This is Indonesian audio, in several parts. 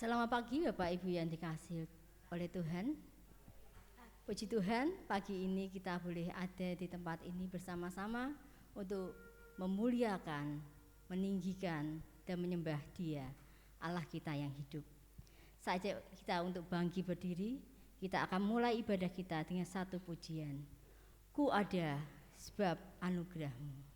Selamat pagi Bapak Ibu yang dikasihi oleh Tuhan. Puji Tuhan, pagi ini kita boleh ada di tempat ini bersama-sama untuk memuliakan, meninggikan, dan menyembah Dia, Allah kita yang hidup. Saatnya kita untuk bangkit berdiri, kita akan mulai ibadah kita dengan satu pujian. Ku ada sebab anugerah-Mu.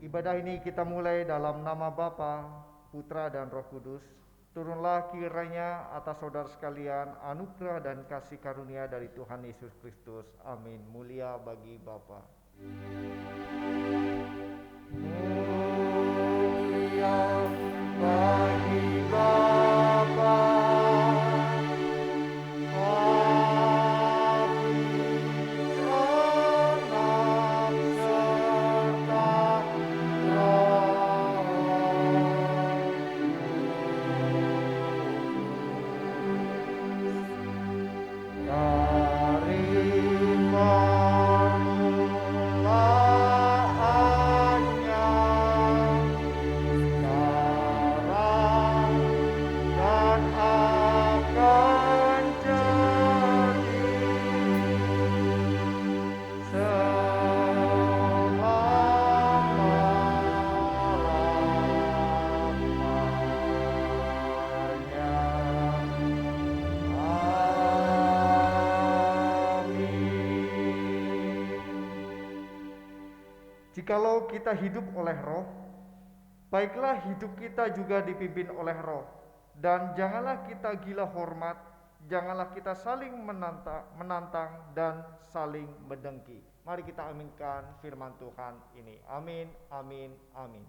Ibadah ini kita mulai dalam nama Bapa, Putra dan Roh Kudus. Turunlah kiranya atas saudara sekalian anugerah dan kasih karunia dari Tuhan Yesus Kristus. Amin. Mulia bagi Bapa. Mulia bagi Bapa. Jikalau kita hidup oleh Roh, baiklah hidup kita juga dipimpin oleh Roh. Dan janganlah kita gila hormat, janganlah kita saling menantang dan saling mendengki. Mari kita aminkan firman Tuhan ini. Amin, amin, amin.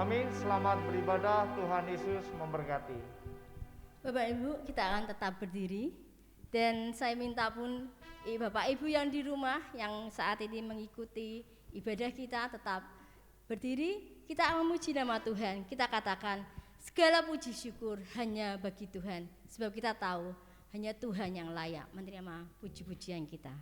Amin, selamat beribadah, Tuhan Yesus memberkati. Bapak Ibu, kita akan tetap berdiri, dan saya minta pun Bapak Ibu yang di rumah yang saat ini mengikuti ibadah kita tetap berdiri. Kita akan memuji nama Tuhan. Kita katakan segala puji syukur hanya bagi Tuhan, sebab kita tahu hanya Tuhan yang layak menerima puji-pujian kita.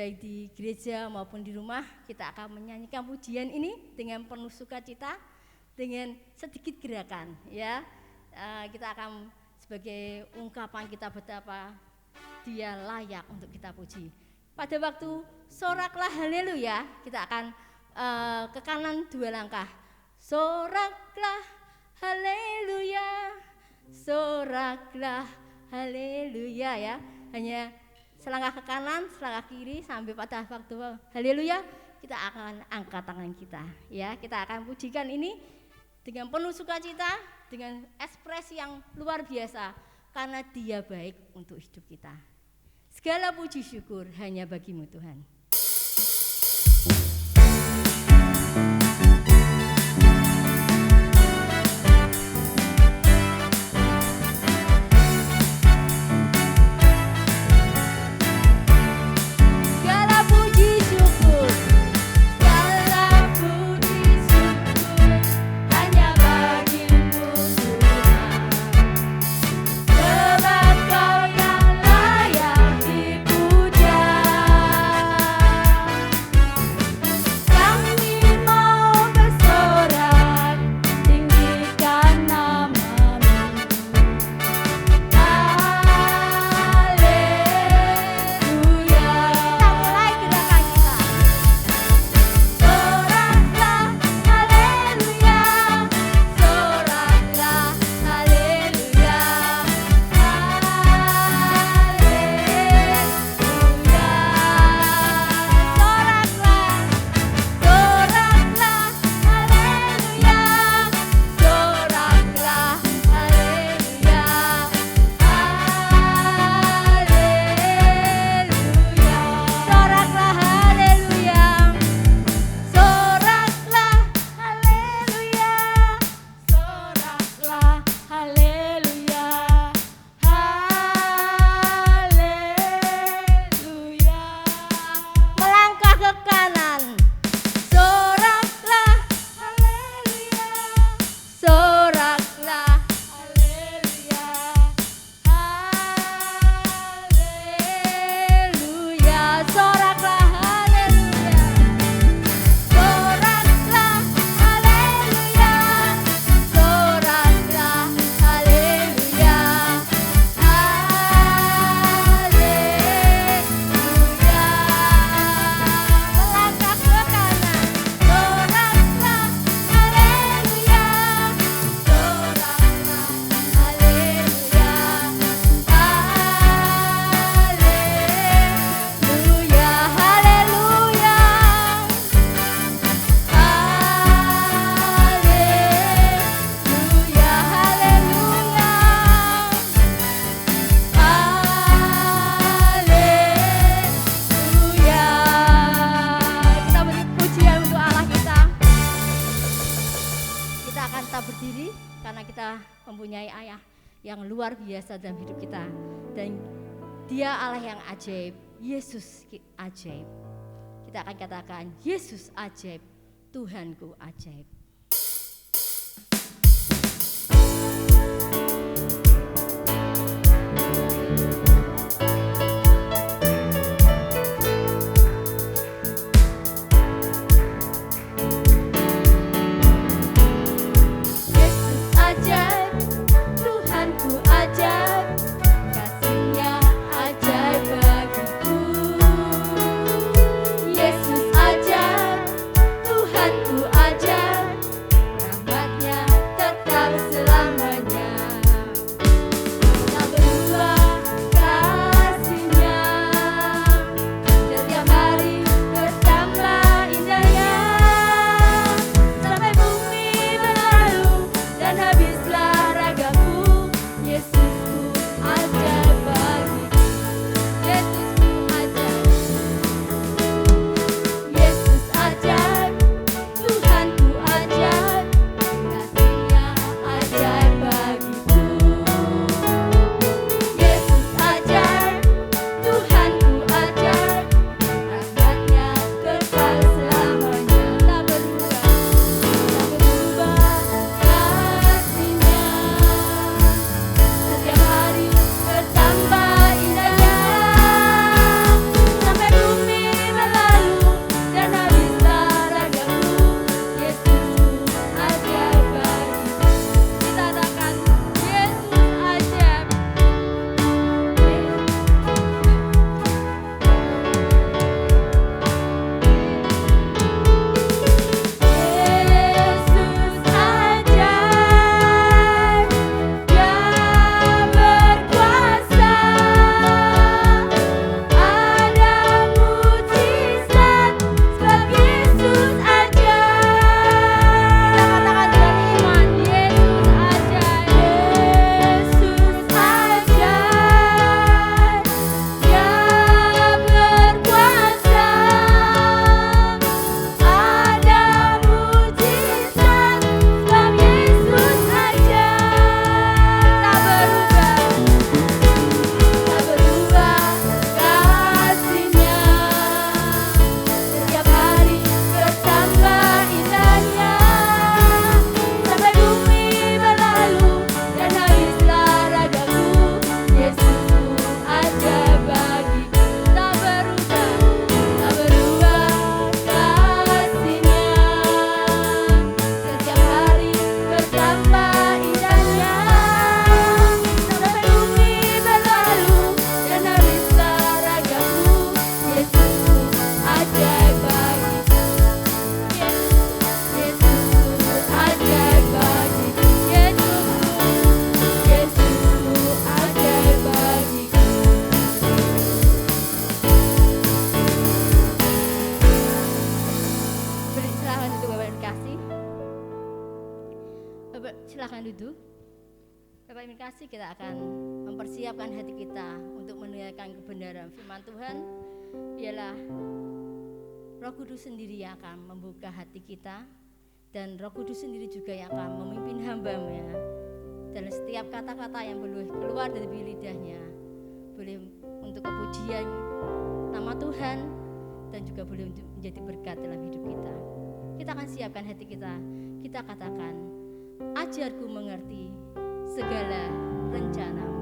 baik di gereja maupun di rumah, kita akan menyanyikan pujian ini dengan penuh sukacita, dengan sedikit gerakan, ya. Kita akan sebagai ungkapan kita betapa Dia layak untuk kita puji. Pada waktu soraklah haleluya, kita akan ke kanan 2 langkah. Soraklah haleluya, soraklah haleluya, ya. Hanya selangkah ke kanan, selangkah kiri, sampai pada waktu haleluya kita akan angkat tangan kita, ya. Kita akan pujikan ini dengan penuh sukacita, dengan ekspresi yang luar biasa, karena Dia baik untuk hidup kita. Segala puji syukur hanya bagi-Mu Tuhan. Segala mempunyai ayah yang luar biasa dalam hidup kita. Dan Dia Allah yang ajaib, Yesus ajaib. Kita akan katakan, Yesus ajaib, Tuhanku ajaib. Kita akan mempersiapkan hati kita untuk mendengarkan kebenaran firman Tuhan. Biarlah Roh Kudus sendiri yang akan membuka hati kita, dan Roh Kudus sendiri juga yang akan memimpin hamba-Nya. Dan setiap kata-kata yang boleh keluar dari lidahnya boleh untuk kepujian nama Tuhan, dan juga boleh menjadi berkat dalam hidup kita. Kita akan siapkan hati kita. Kita katakan, ajarku mengerti segala rencana-Mu.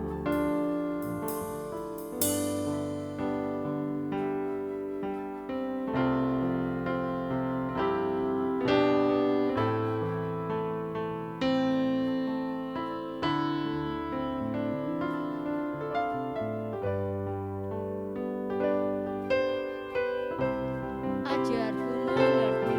Ajarku mengerti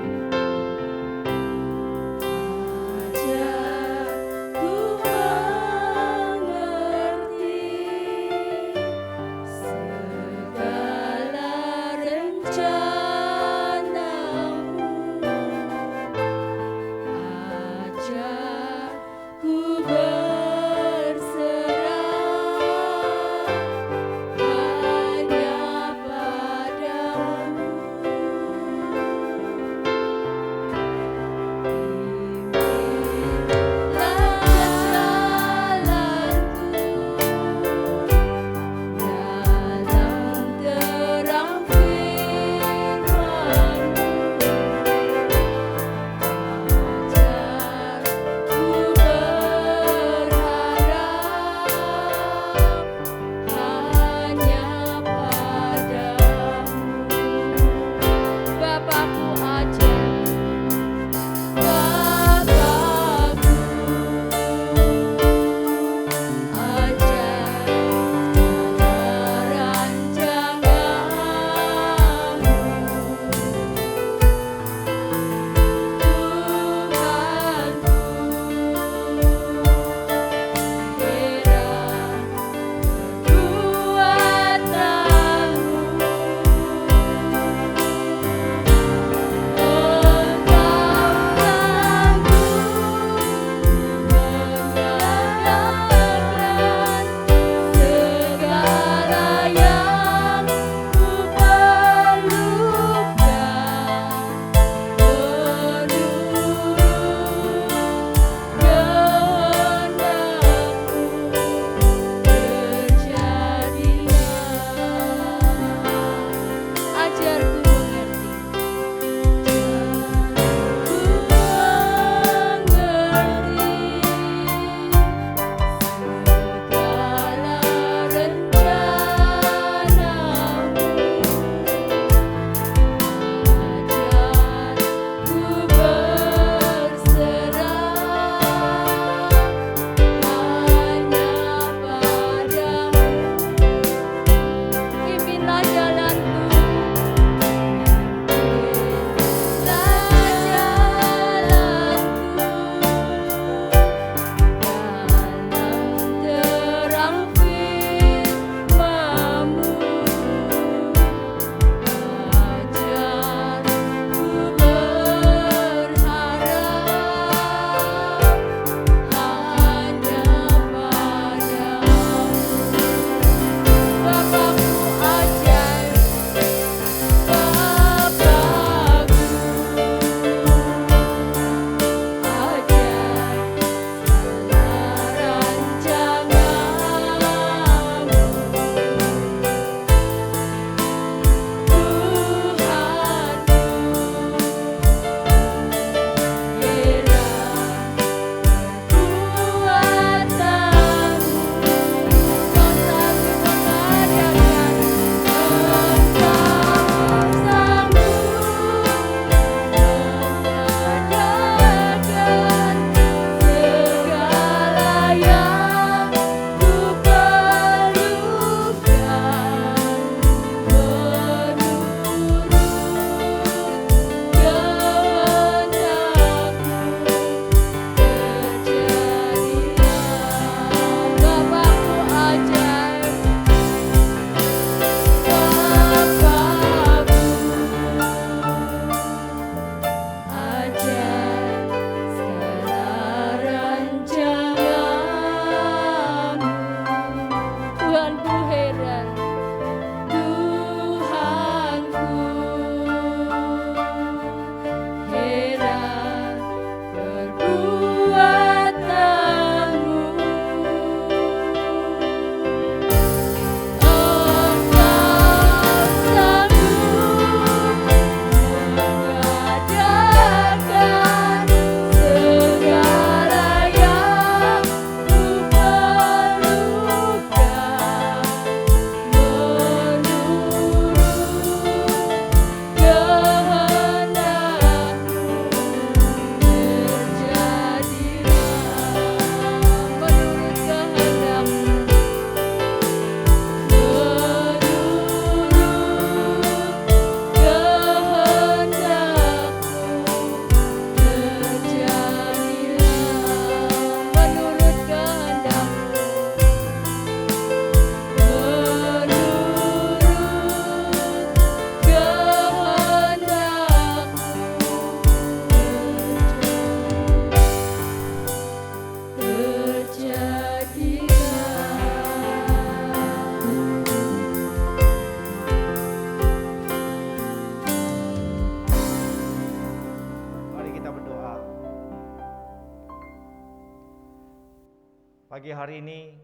Pagi hari ini,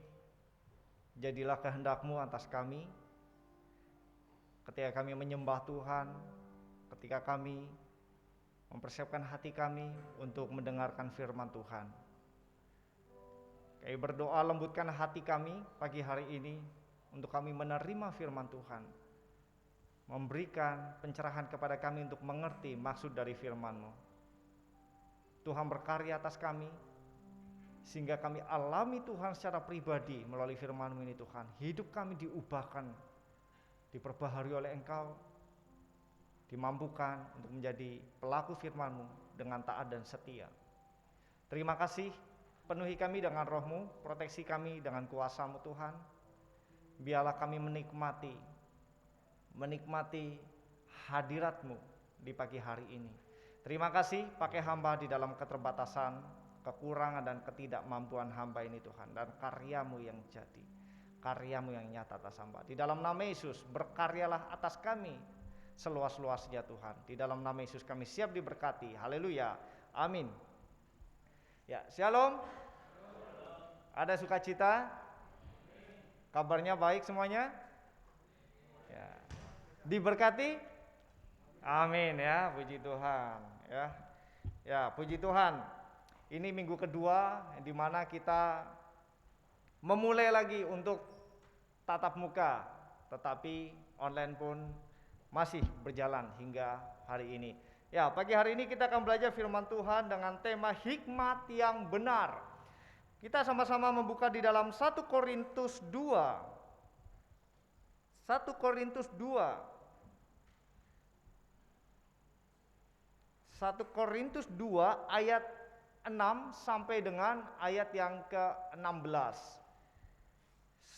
jadilah kehendak-Mu atas kami. Ketika kami menyembah Tuhan, ketika kami mempersiapkan hati kami untuk mendengarkan firman Tuhan. Kami berdoa lembutkan hati kami pagi hari ini untuk kami menerima firman Tuhan. Memberikan pencerahan kepada kami untuk mengerti maksud dari firman-Mu. Tuhan berkarya atas kami, sehingga kami alami Tuhan secara pribadi melalui firman-Mu ini Tuhan. Hidup kami diubahkan, diperbaharui oleh Engkau, dimampukan untuk menjadi pelaku firman-Mu dengan taat dan setia. Terima kasih, penuhi kami dengan Roh-Mu, proteksi kami dengan kuasa-Mu Tuhan. Biarlah kami menikmati hadirat-Mu di pagi hari ini. Terima kasih, pakai hamba di dalam keterbatasan, kekurangan dan ketidakmampuan hamba ini Tuhan. Dan karya-Mu yang jadi, karya-Mu yang nyata atas hamba. Di dalam nama Yesus, berkaryalah atas kami seluas-luasnya Tuhan. Di dalam nama Yesus kami siap diberkati. Haleluya, amin. Ya, shalom. Ada sukacita? Kabarnya baik semuanya? Ya. Diberkati? Amin ya, puji Tuhan ya. Ya, puji Tuhan. Ini minggu kedua di mana kita memulai lagi untuk tatap muka, tetapi online pun masih berjalan hingga hari ini. Ya, pagi hari ini kita akan belajar firman Tuhan dengan tema hikmat yang benar. Kita sama-sama membuka di dalam 1 Korintus 2. 1 Korintus 2. 1 Korintus 2 ayat 6 sampai dengan ayat yang ke-16.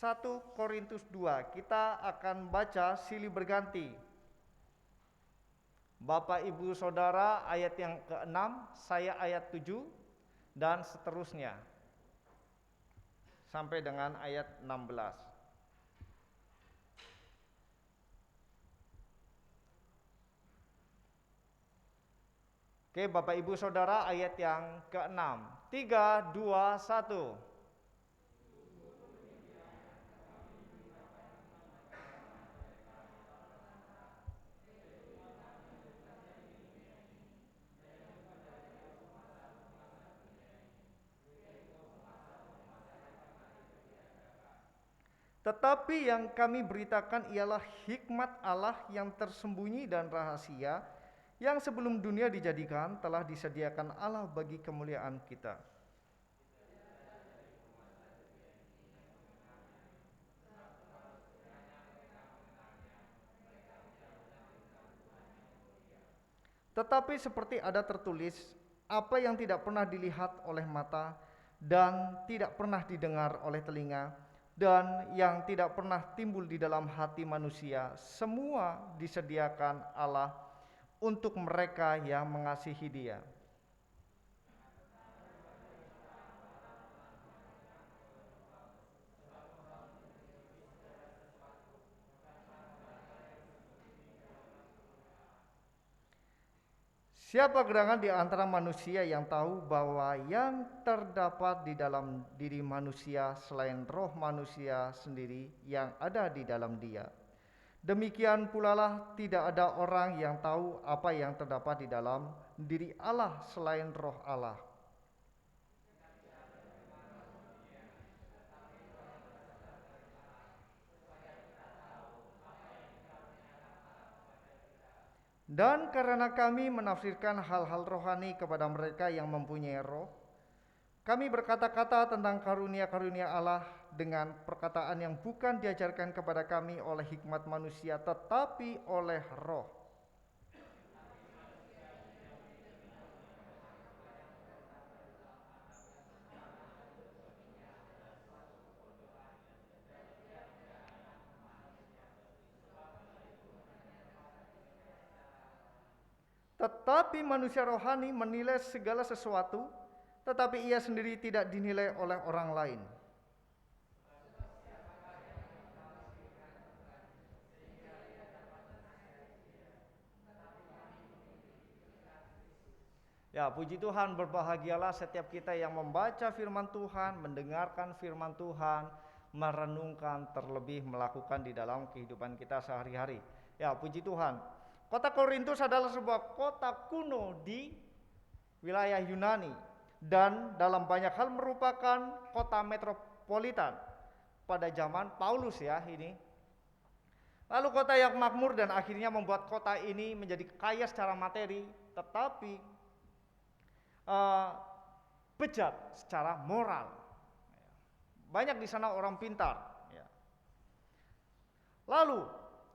1 Korintus 2, kita akan baca silih berganti. Bapak Ibu Saudara ayat yang ke-6, saya ayat 7 dan seterusnya sampai dengan ayat 16. Oke, Bapak Ibu Saudara ayat yang ke-6. 3, 2, 1. Tetapi yang kami beritakan ialah hikmat Allah yang tersembunyi dan rahasia, yang sebelum dunia dijadikan telah disediakan Allah bagi kemuliaan kita. Tetapi seperti ada tertulis, apa yang tidak pernah dilihat oleh mata dan tidak pernah didengar oleh telinga dan yang tidak pernah timbul di dalam hati manusia, semua disediakan Allah untuk mereka yang mengasihi Dia. Siapa gerangan di antara manusia yang tahu bahwa yang terdapat di dalam diri manusia selain roh manusia sendiri yang ada di dalam dia? Demikian pula lah tidak ada orang yang tahu apa yang terdapat di dalam diri Allah selain roh Allah. Dan karena kami menafsirkan hal-hal rohani kepada mereka yang mempunyai roh, kami berkata-kata tentang karunia-karunia Allah dengan perkataan yang bukan diajarkan kepada kami oleh hikmat manusia, tetapi oleh roh. Tetapi manusia rohani menilai segala sesuatu, tetapi ia sendiri tidak dinilai oleh orang lain. Ya, puji Tuhan, berbahagialah setiap kita yang membaca firman Tuhan, mendengarkan firman Tuhan, merenungkan, terlebih melakukan di dalam kehidupan kita sehari-hari. Ya, puji Tuhan. Kota Korintus adalah sebuah kota kuno di wilayah Yunani dan dalam banyak hal merupakan kota metropolitan pada zaman Paulus ya ini. Lalu kota yang makmur dan akhirnya membuat kota ini menjadi kaya secara materi, tetapi bejat secara moral. Banyak di sana orang pintar. Lalu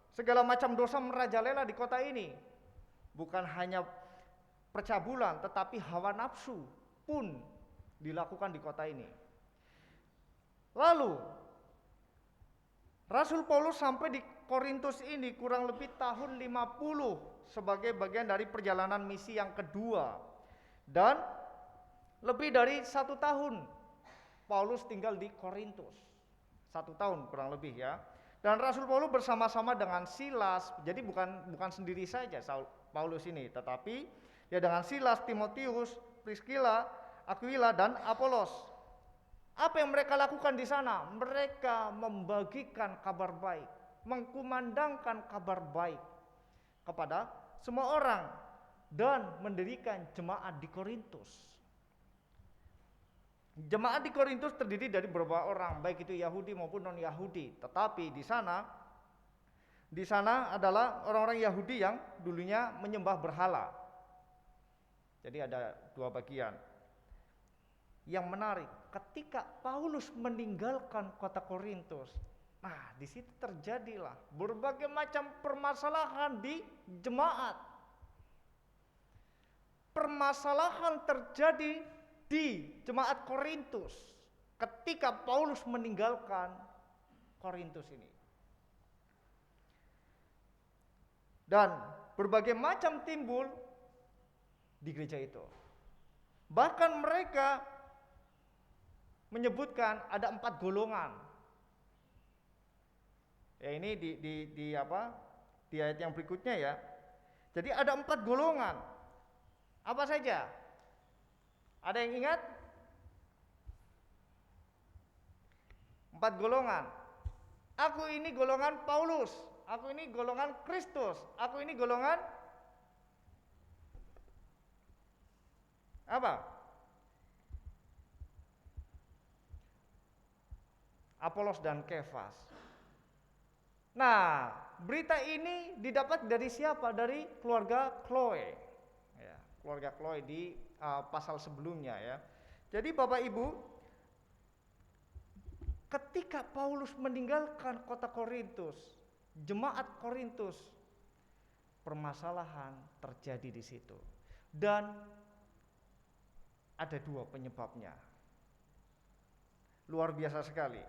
segala macam dosa merajalela di kota ini. Bukan hanya percabulan, tetapi hawa nafsu pun dilakukan di kota ini. Lalu Rasul Paulus sampai di Korintus ini kurang lebih tahun 50 sebagai bagian dari perjalanan misi yang kedua. Dan lebih dari 1 tahun Paulus tinggal di Korintus. 1 tahun kurang lebih ya. Dan Rasul Paulus bersama-sama dengan Silas, jadi bukan sendiri saja Paulus ini, tetapi ya dengan Silas, Timotius, Priscilla, Aquila dan Apolos. Apa yang mereka lakukan di sana? Mereka membagikan kabar baik, mengkumandangkan kabar baik kepada semua orang dan mendirikan jemaat di Korintus. Jemaat di Korintus terdiri dari beberapa orang, baik itu Yahudi maupun non-Yahudi. Tetapi di sana adalah orang-orang Yahudi yang dulunya menyembah berhala. Jadi ada 2 bagian. Yang menarik, ketika Paulus meninggalkan kota Korintus, nah di situ terjadilah berbagai macam permasalahan di jemaat. Permasalahan terjadi di jemaat Korintus ketika Paulus meninggalkan Korintus ini. Dan berbagai macam timbul di gereja itu. Bahkan mereka menyebutkan ada 4 golongan. Ya ini di ayat yang berikutnya ya. Jadi ada 4 golongan. Apa saja? Ada yang ingat? 4 golongan. Aku ini golongan Paulus, aku ini golongan Kristus, aku ini golongan apa? Apolos dan Kefas. Nah, berita ini didapat dari siapa? Dari keluarga Chloe. Ya, keluarga Chloe di pasal sebelumnya ya. Jadi Bapak Ibu, ketika Paulus meninggalkan kota Korintus, jemaat Korintus, permasalahan terjadi di situ. Dan ada 2 penyebabnya. Luar biasa sekali.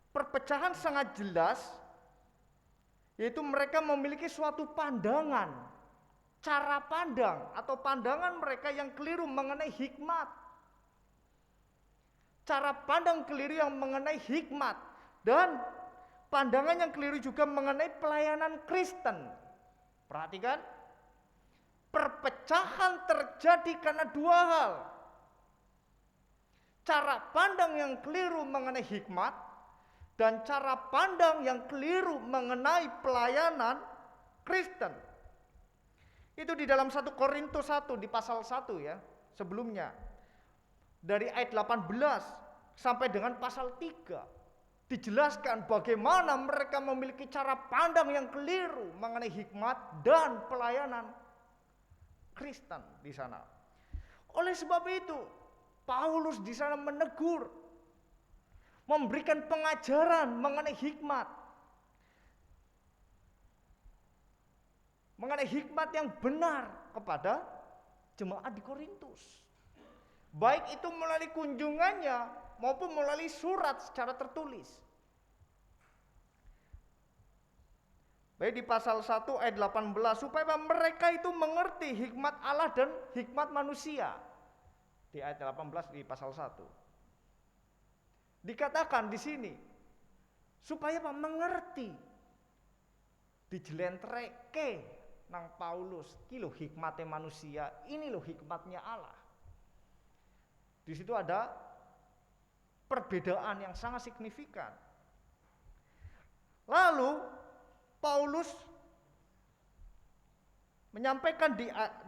Perpecahan sangat jelas, yaitu mereka memiliki suatu pandangan, cara pandang atau pandangan mereka yang keliru mengenai hikmat. Cara pandang keliru yang mengenai hikmat dan pandangan yang keliru juga mengenai pelayanan Kristen. Perhatikan, perpecahan terjadi karena 2 hal. Cara pandang yang keliru mengenai hikmat dan cara pandang yang keliru mengenai pelayanan Kristen. Itu di dalam 1 Korintus 1 di pasal 1 ya, sebelumnya. Dari ayat 18 sampai dengan pasal 3 dijelaskan bagaimana mereka memiliki cara pandang yang keliru mengenai hikmat dan pelayanan Kristen di sana. Oleh sebab itu, Paulus di sana menegur, memberikan pengajaran mengenai hikmat. Mengenai hikmat yang benar kepada jemaat di Korintus. Baik itu melalui kunjungannya maupun melalui surat secara tertulis. Baik di pasal 1 ayat 18, supaya mereka itu mengerti hikmat Allah dan hikmat manusia. Di ayat 18 di pasal 1. Dikatakan di sini supaya mengerti, dijelentreke nang Paulus, iki lho hikmatnya manusia, ini lho hikmatnya Allah. Di situ ada perbedaan yang sangat signifikan. Lalu Paulus menyampaikan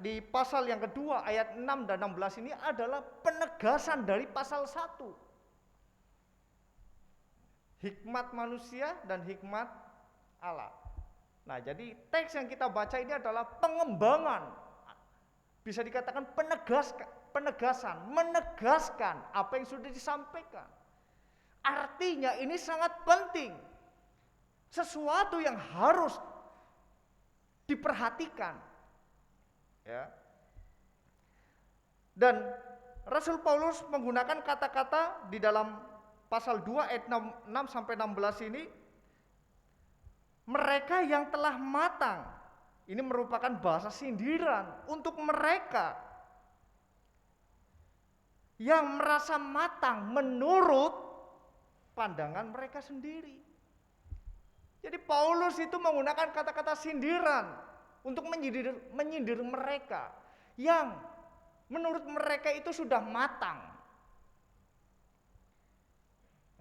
di pasal yang kedua ayat 6 dan 16 ini adalah penegasan dari pasal 1. Hikmat manusia dan hikmat Allah. Nah, jadi teks yang kita baca ini adalah pengembangan, bisa dikatakan penegasan, menegaskan apa yang sudah disampaikan. Artinya ini sangat penting, sesuatu yang harus diperhatikan. Ya. Dan Rasul Paulus menggunakan kata-kata di dalam pasal 2 ayat 6 sampai 16 ini, mereka yang telah matang. Ini merupakan bahasa sindiran untuk mereka yang merasa matang menurut pandangan mereka sendiri. Jadi Paulus itu menggunakan kata-kata sindiran untuk menyindir mereka yang menurut mereka itu sudah matang.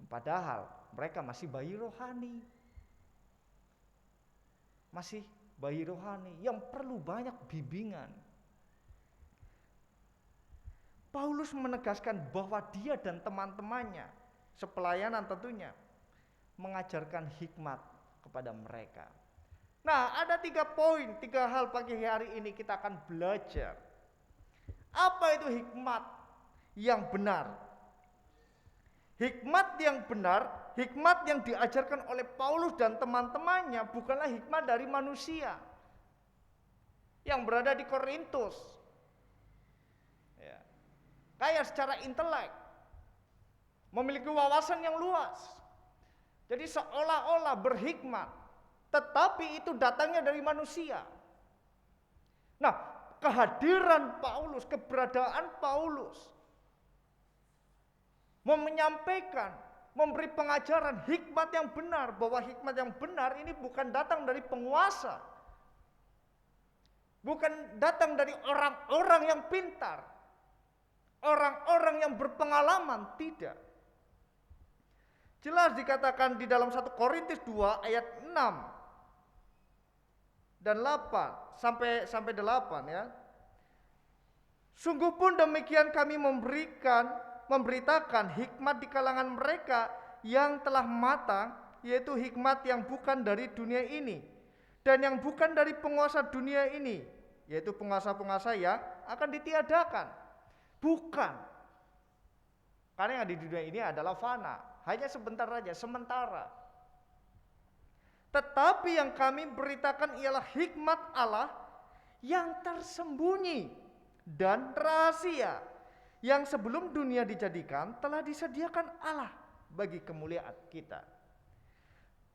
Padahal mereka masih bayi rohani. Masih bayi rohani yang perlu banyak bimbingan. Paulus menegaskan bahwa dia dan teman-temannya, sepelayanan tentunya, mengajarkan hikmat kepada mereka. Nah, ada 3 poin, 3 hal pagi hari ini kita akan belajar. Apa itu hikmat yang benar? Hikmat yang benar, hikmat yang diajarkan oleh Paulus dan teman-temannya bukanlah hikmat dari manusia yang berada di Korintus. Ya. Kaya secara intelek, memiliki wawasan yang luas. Jadi seolah-olah berhikmat, tetapi itu datangnya dari manusia. Nah, kehadiran Paulus, keberadaan Paulus menyampaikan, memberi pengajaran hikmat yang benar, bahwa hikmat yang benar ini bukan datang dari penguasa, bukan datang dari orang-orang yang pintar, orang-orang yang berpengalaman, tidak. Jelas dikatakan di dalam 1 Korintus 2 ayat 6 dan 8 sampai 8 ya. Sungguh pun demikian kami memberitakan hikmat di kalangan mereka yang telah matang, yaitu hikmat yang bukan dari dunia ini dan yang bukan dari penguasa dunia ini, yaitu penguasa-penguasa yang akan ditiadakan. Bukan. Karena yang di dunia ini adalah fana, hanya sebentar saja, sementara. Tetapi yang kami beritakan ialah hikmat Allah yang tersembunyi dan rahasia, yang sebelum dunia dijadikan telah disediakan Allah bagi kemuliaan kita.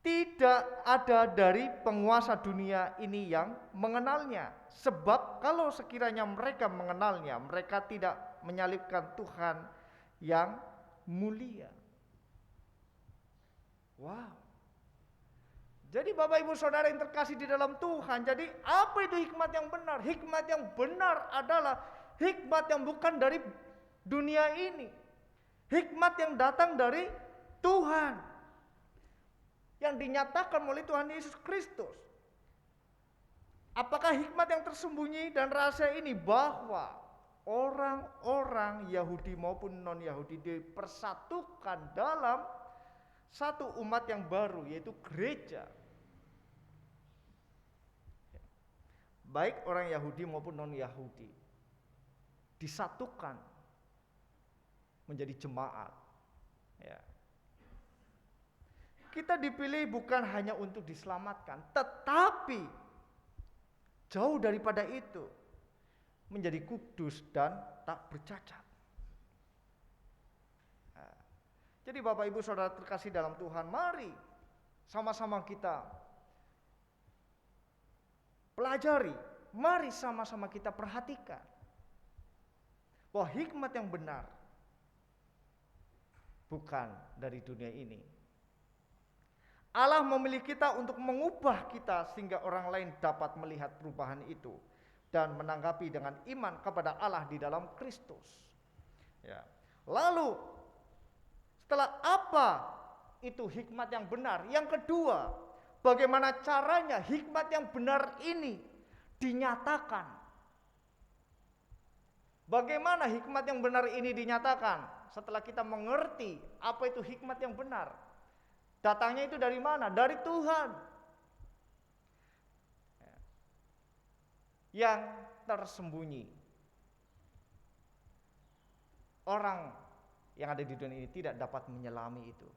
Tidak ada dari penguasa dunia ini yang mengenalnya, sebab kalau sekiranya mereka mengenalnya, mereka tidak menyalibkan Tuhan yang mulia. Wow. Jadi Bapak Ibu Saudara yang terkasih di dalam Tuhan, jadi apa itu hikmat yang benar? Hikmat yang benar adalah hikmat yang bukan dari dunia ini. Hikmat yang datang dari Tuhan, yang dinyatakan oleh Tuhan Yesus Kristus. Apakah hikmat yang tersembunyi dan rahasia ini? Bahwa orang-orang Yahudi maupun non-Yahudi dipersatukan dalam satu umat yang baru, yaitu gereja. Baik orang Yahudi maupun non-Yahudi disatukan menjadi jemaat. Ya. Kita dipilih bukan hanya untuk diselamatkan, tetapi jauh daripada itu, menjadi kudus dan tak bercacat. Nah, jadi Bapak Ibu Saudara terkasih dalam Tuhan, mari sama-sama kita pelajari, mari sama-sama kita perhatikan bahwa hikmat yang benar bukan dari dunia ini. Allah memilih kita untuk mengubah kita sehingga orang lain dapat melihat perubahan itu dan menanggapi dengan iman kepada Allah di dalam Kristus. Ya. Lalu setelah apa itu hikmat yang benar? Yang kedua, bagaimana caranya hikmat yang benar ini dinyatakan? Bagaimana hikmat yang benar ini dinyatakan? Setelah kita mengerti apa itu hikmat yang benar, datangnya itu dari mana? Dari Tuhan. Yang tersembunyi. Orang yang ada di dunia ini tidak dapat menyelami itu.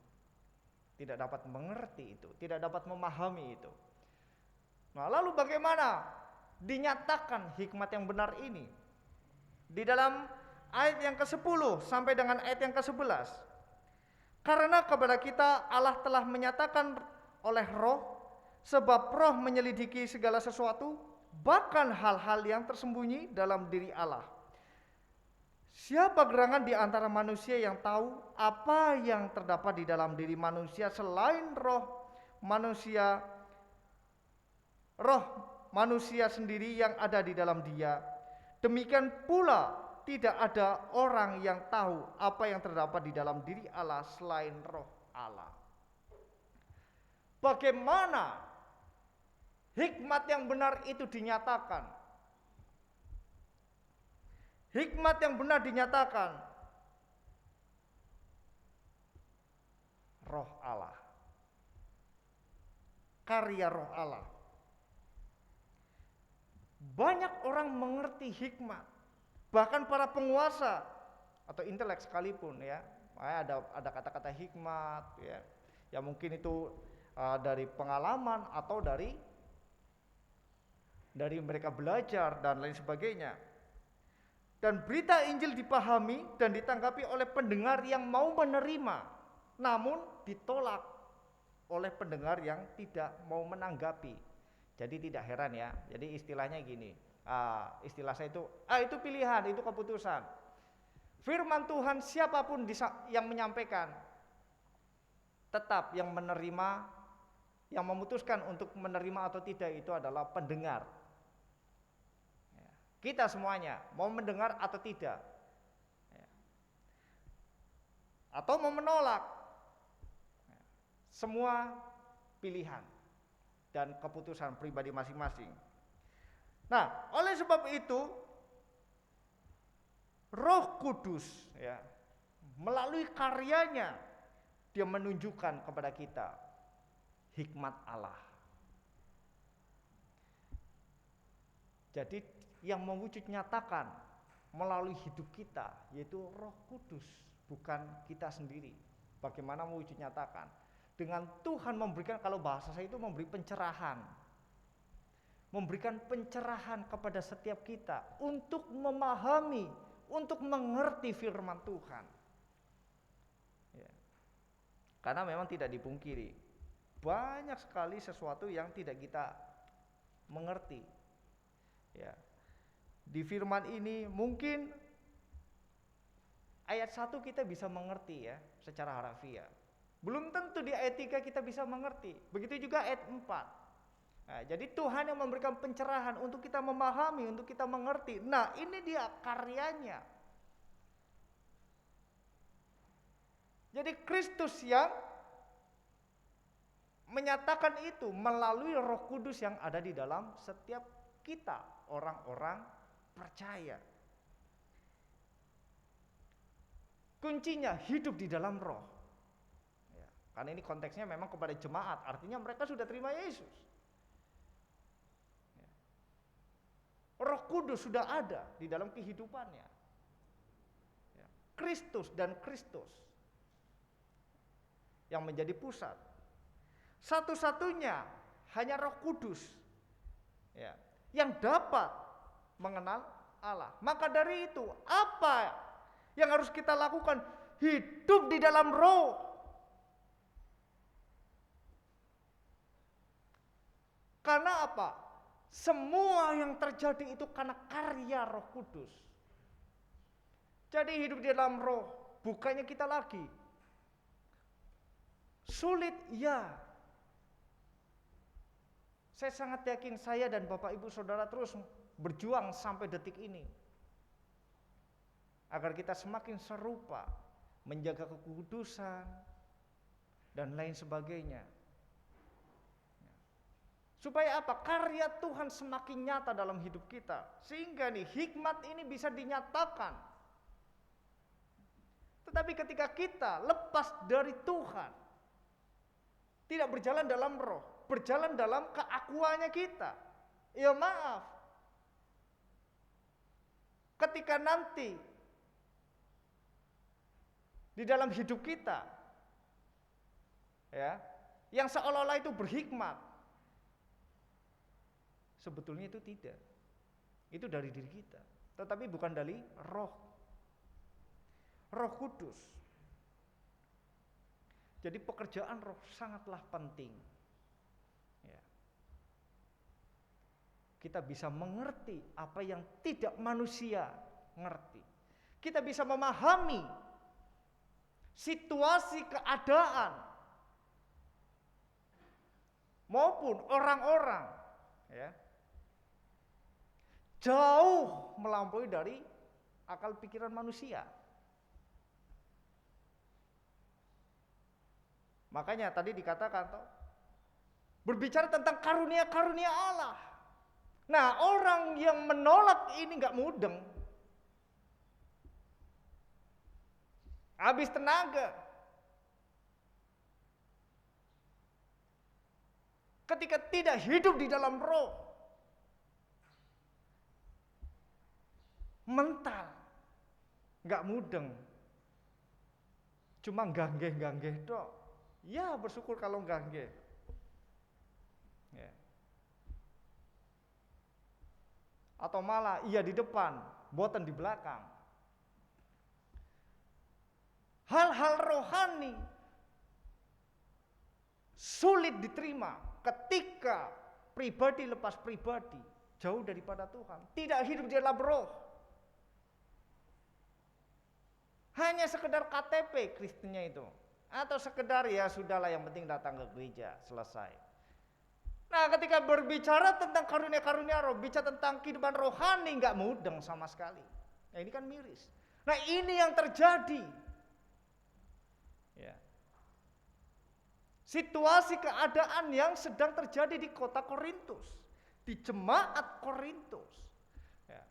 Tidak dapat mengerti itu, tidak dapat memahami itu. Nah, lalu bagaimana dinyatakan hikmat yang benar ini? Di dalam ayat yang ke-10 sampai dengan ayat yang ke-11. Karena kepada kita Allah telah menyatakan oleh Roh, sebab Roh menyelidiki segala sesuatu, bahkan hal-hal yang tersembunyi dalam diri Allah. Siapa gerangan di antara manusia yang tahu apa yang terdapat di dalam diri manusia selain roh manusia sendiri yang ada di dalam dia? Demikian pula tidak ada orang yang tahu apa yang terdapat di dalam diri Allah selain roh Allah. Bagaimana hikmat yang benar itu dinyatakan? Hikmat yang benar dinyatakan roh Allah, karya roh Allah. Banyak orang mengerti hikmat, bahkan para penguasa atau intelek sekalipun ya. Ada kata-kata hikmat ya mungkin itu dari pengalaman atau dari mereka belajar dan lain sebagainya. Dan berita Injil dipahami dan ditanggapi oleh pendengar yang mau menerima, namun ditolak oleh pendengar yang tidak mau menanggapi. Jadi tidak heran ya. Jadi istilahnya gini, istilah saya itu pilihan, itu keputusan. Firman Tuhan siapapun yang menyampaikan, tetap yang menerima, yang memutuskan untuk menerima atau tidak itu adalah pendengar. Kita semuanya mau mendengar atau tidak, atau mau menolak, semua pilihan dan keputusan pribadi masing-masing. Nah, oleh sebab itu Roh Kudus melalui karyanya dia menunjukkan kepada kita hikmat Allah. Jadi yang mewujud nyatakan melalui hidup kita yaitu Roh Kudus, bukan kita sendiri. Bagaimana mewujud nyatakan? Dengan Tuhan memberikan, kalau bahasa saya itu memberi pencerahan. Memberikan pencerahan kepada setiap kita untuk memahami, untuk mengerti firman Tuhan. Karena memang tidak dipungkiri, banyak sekali sesuatu yang tidak kita mengerti. Di firman ini mungkin ayat 1 kita bisa mengerti secara harafiah. Belum tentu di ayat 3 kita bisa mengerti. Begitu juga ayat 4. Nah, jadi Tuhan yang memberikan pencerahan untuk kita memahami, untuk kita mengerti. Nah, ini dia karyanya. Jadi Kristus yang menyatakan itu melalui Roh Kudus yang ada di dalam setiap kita, orang-orang percaya. Kuncinya hidup di dalam roh. Karena ini konteksnya memang kepada jemaat, artinya mereka sudah terima Yesus. Roh Kudus sudah ada di dalam kehidupannya. Kristus dan Kristus yang menjadi pusat. Satu-satunya hanya Roh Kudus yang dapat mengenal Allah. Maka dari itu, apa yang harus kita lakukan? Hidup di dalam roh. Karena apa? Semua yang terjadi itu karena karya Roh Kudus. Jadi hidup di dalam roh, bukannya kita lagi sulit Saya sangat yakin saya dan Bapak Ibu Saudara terus berjuang sampai detik ini. Agar kita semakin serupa, menjaga kekudusan, dan lain sebagainya. Supaya apa? Karya Tuhan semakin nyata dalam hidup kita. Sehingga nih hikmat ini bisa dinyatakan. Tetapi ketika kita lepas dari Tuhan, tidak berjalan dalam roh, berjalan dalam keakuannya kita, ya maaf, ketika nanti di dalam hidup kita, ya, yang seolah-olah itu berhikmat, sebetulnya itu tidak. Itu dari diri kita, tetapi bukan dari Roh Kudus. Jadi pekerjaan roh sangatlah penting. Ya. Kita bisa mengerti apa yang tidak manusia ngerti. Kita bisa memahami situasi keadaan maupun orang-orang, ya, jauh melampaui dari akal pikiran manusia. Makanya tadi dikatakan berbicara tentang karunia-karunia Allah. Nah, orang yang menolak ini nggak mudeng, habis tenaga. Ketika tidak hidup di dalam roh, mental, nggak mudeng, cuma ganggeh-ganggeh dok. Ya bersyukur kalau ganggeh. Ya. Atau malah iya di depan, boten di belakang. Hal-hal rohani sulit diterima ketika pribadi lepas pribadi, jauh daripada Tuhan, tidak hidup di dalam roh. Hanya sekedar KTP Kristennya itu, atau sekedar ya sudahlah yang penting datang ke gereja, selesai. Nah, ketika berbicara tentang karunia-karunia roh, bicara tentang kehidupan rohani, nggak mudeng sama sekali. Nah, ini kan miris. Nah, ini yang terjadi. Ya. Situasi keadaan yang sedang terjadi di kota Korintus, di jemaat Korintus. Ya.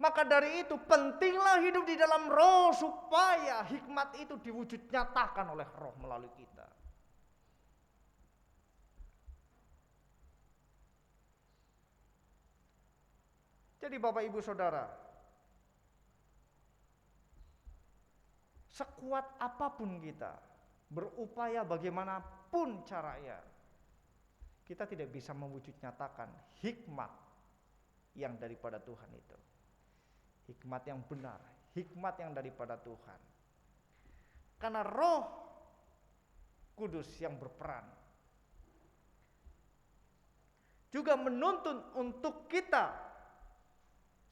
Maka dari itu pentinglah hidup di dalam roh supaya hikmat itu diwujud nyatakan oleh roh melalui kita. Jadi Bapak Ibu Saudara, sekuat apapun kita, berupaya bagaimanapun caranya, kita tidak bisa mewujud nyatakan hikmat yang daripada Tuhan itu. Hikmat yang benar, hikmat yang daripada Tuhan. Karena Roh Kudus yang berperan juga menuntun untuk kita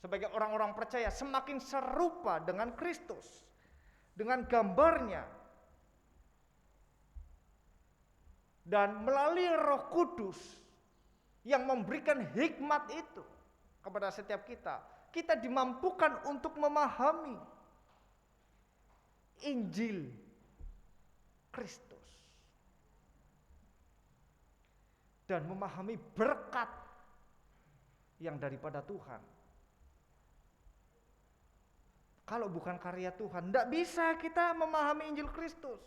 sebagai orang-orang percaya semakin serupa dengan Kristus, dengan gambarnya. Dan melalui Roh Kudus yang memberikan hikmat itu kepada setiap kita, kita dimampukan untuk memahami Injil Kristus dan memahami berkat yang daripada Tuhan. Kalau bukan karya Tuhan, tidak bisa kita memahami Injil Kristus.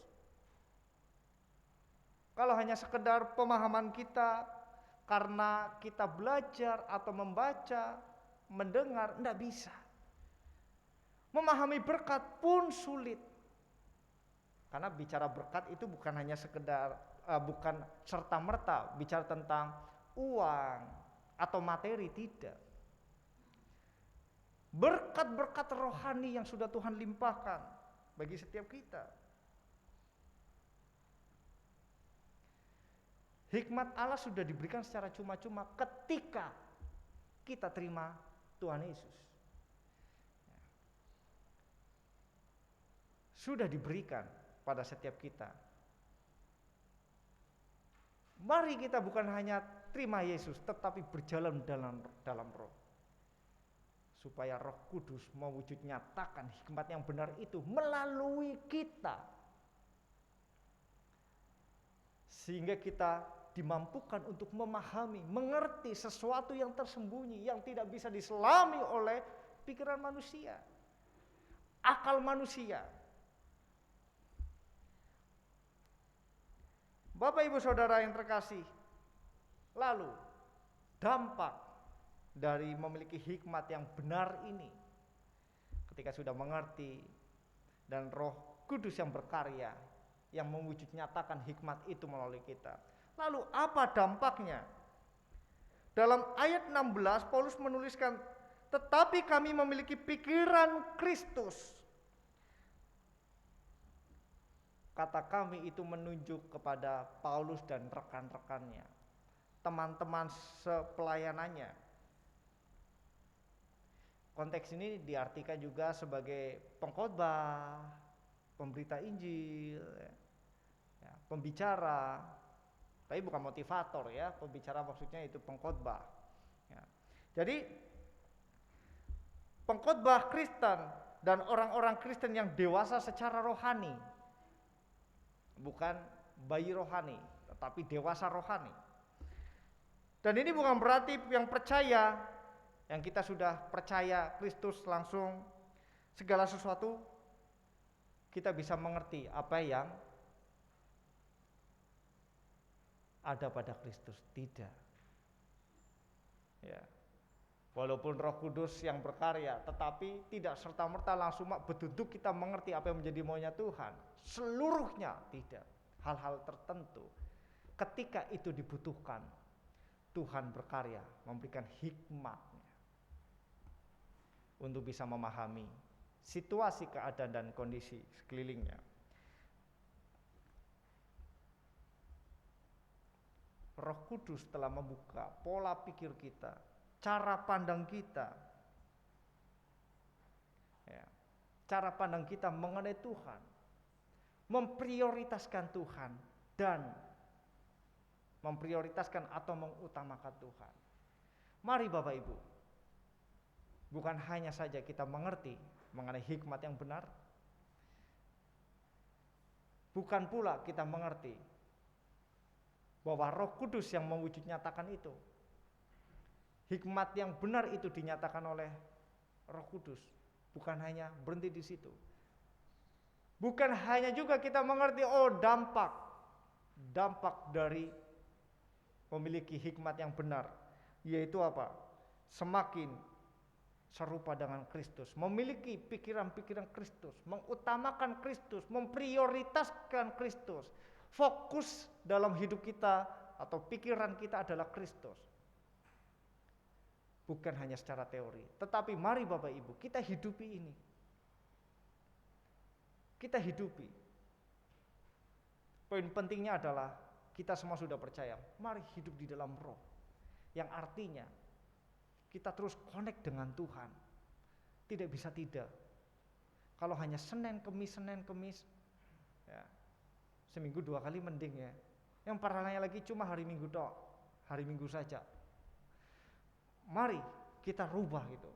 Kalau hanya sekedar pemahaman kita karena kita belajar atau membaca, mendengar, tidak bisa. Memahami berkat pun sulit. Karena bicara berkat itu bukan hanya sekedar, bukan serta-merta bicara tentang uang atau materi, tidak. Berkat-berkat rohani yang sudah Tuhan limpahkan bagi setiap kita. Hikmat Allah sudah diberikan secara cuma-cuma ketika kita terima Tuhan Yesus. Sudah diberikan pada setiap kita. Mari kita bukan hanya terima Yesus, tetapi berjalan dalam roh. Supaya Roh Kudus mewujud nyatakan hikmat yang benar itu melalui kita. Sehingga kita dimampukan untuk memahami, mengerti sesuatu yang tersembunyi, yang tidak bisa diselami oleh pikiran manusia, akal manusia. Bapak Ibu Saudara yang terkasih, lalu dampak dari memiliki hikmat yang benar ini, ketika sudah mengerti dan Roh Kudus yang berkarya, yang mewujud nyatakan hikmat itu melalui kita. Lalu apa dampaknya? Dalam ayat 16 Paulus menuliskan, tetapi kami memiliki pikiran Kristus. Kata kami itu menunjuk kepada Paulus dan rekan-rekannya, teman-teman sepelayanannya. Konteks ini diartikan juga sebagai pengkhotbah, pemberita Injil, ya, pembicara, tapi bukan motivator ya, pembicara maksudnya itu pengkhotbah. Ya. Jadi pengkhotbah Kristen dan orang-orang Kristen yang dewasa secara rohani, bukan bayi rohani, tetapi dewasa rohani. Dan ini bukan berarti yang percaya, yang kita sudah percaya Kristus langsung segala sesuatu kita bisa mengerti apa yang ada pada Kristus. Tidak. Ya. Walaupun Roh Kudus yang berkarya, tetapi tidak serta-merta langsung betul-betul kita mengerti apa yang menjadi maunya Tuhan. Seluruhnya tidak. Hal-hal tertentu. Ketika itu dibutuhkan, Tuhan berkarya, memberikan hikmatnya untuk bisa memahami situasi, keadaan, dan kondisi sekelilingnya. Roh Kudus telah membuka pola pikir kita, cara pandang kita, ya, cara pandang kita mengenai Tuhan, memprioritaskan Tuhan dan memprioritaskan atau mengutamakan Tuhan. Mari Bapak Ibu, bukan hanya saja kita mengerti mengenai hikmat yang benar, bukan pula kita mengerti bahwa Roh Kudus yang mewujud nyatakan itu, hikmat yang benar itu dinyatakan oleh Roh Kudus, bukan hanya berhenti di situ. Bukan hanya juga kita mengerti dampak dari memiliki hikmat yang benar, yaitu apa? Semakin serupa dengan Kristus, memiliki pikiran-pikiran Kristus, mengutamakan Kristus, memprioritaskan Kristus. Fokus dalam hidup kita atau pikiran kita adalah Kristus. Bukan hanya secara teori, tetapi mari Bapak Ibu, kita hidupi ini. Kita hidupi. Poin pentingnya adalah kita semua sudah percaya, mari hidup di dalam Roh. Yang artinya kita terus connect dengan Tuhan. Tidak bisa tidak. Kalau hanya Senin Kemis, ya, seminggu 2 kali mending ya. Yang parahnya lagi cuma hari Minggu tok, hari Minggu saja. Mari kita rubah itu.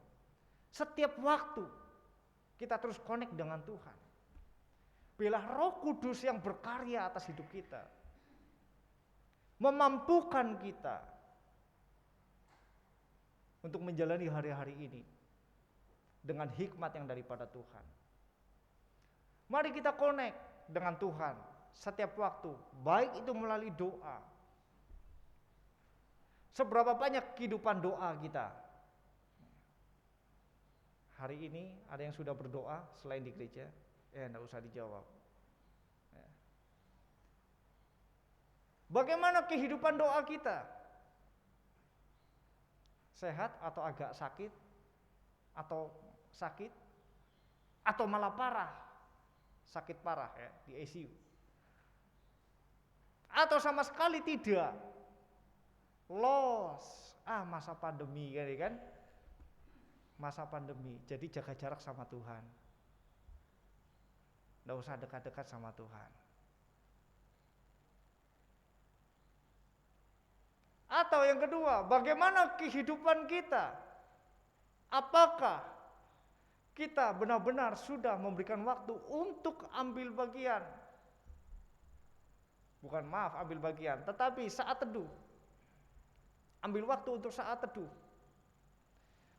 Setiap waktu kita terus connect dengan Tuhan. Biarlah Roh Kudus yang berkarya atas hidup kita, memampukan kita untuk menjalani hari-hari ini dengan hikmat yang daripada Tuhan. Mari kita connect dengan Tuhan setiap waktu, baik itu melalui doa. Seberapa banyak kehidupan doa kita? Hari ini ada yang sudah berdoa selain di gereja? Enggak usah dijawab. Bagaimana kehidupan doa kita? Sehat atau agak sakit? Atau sakit? Atau malah parah? Sakit parah ya, di ICU. Atau sama sekali tidak? Loss. Masa pandemi kan? Masa pandemi. Jadi jaga jarak sama Tuhan. Nggak usah dekat-dekat sama Tuhan. Atau yang kedua, bagaimana kehidupan kita? Apakah kita benar-benar sudah memberikan waktu untuk ambil bagian? Bukan ambil bagian, tetapi saat teduh. Ambil waktu untuk saat teduh.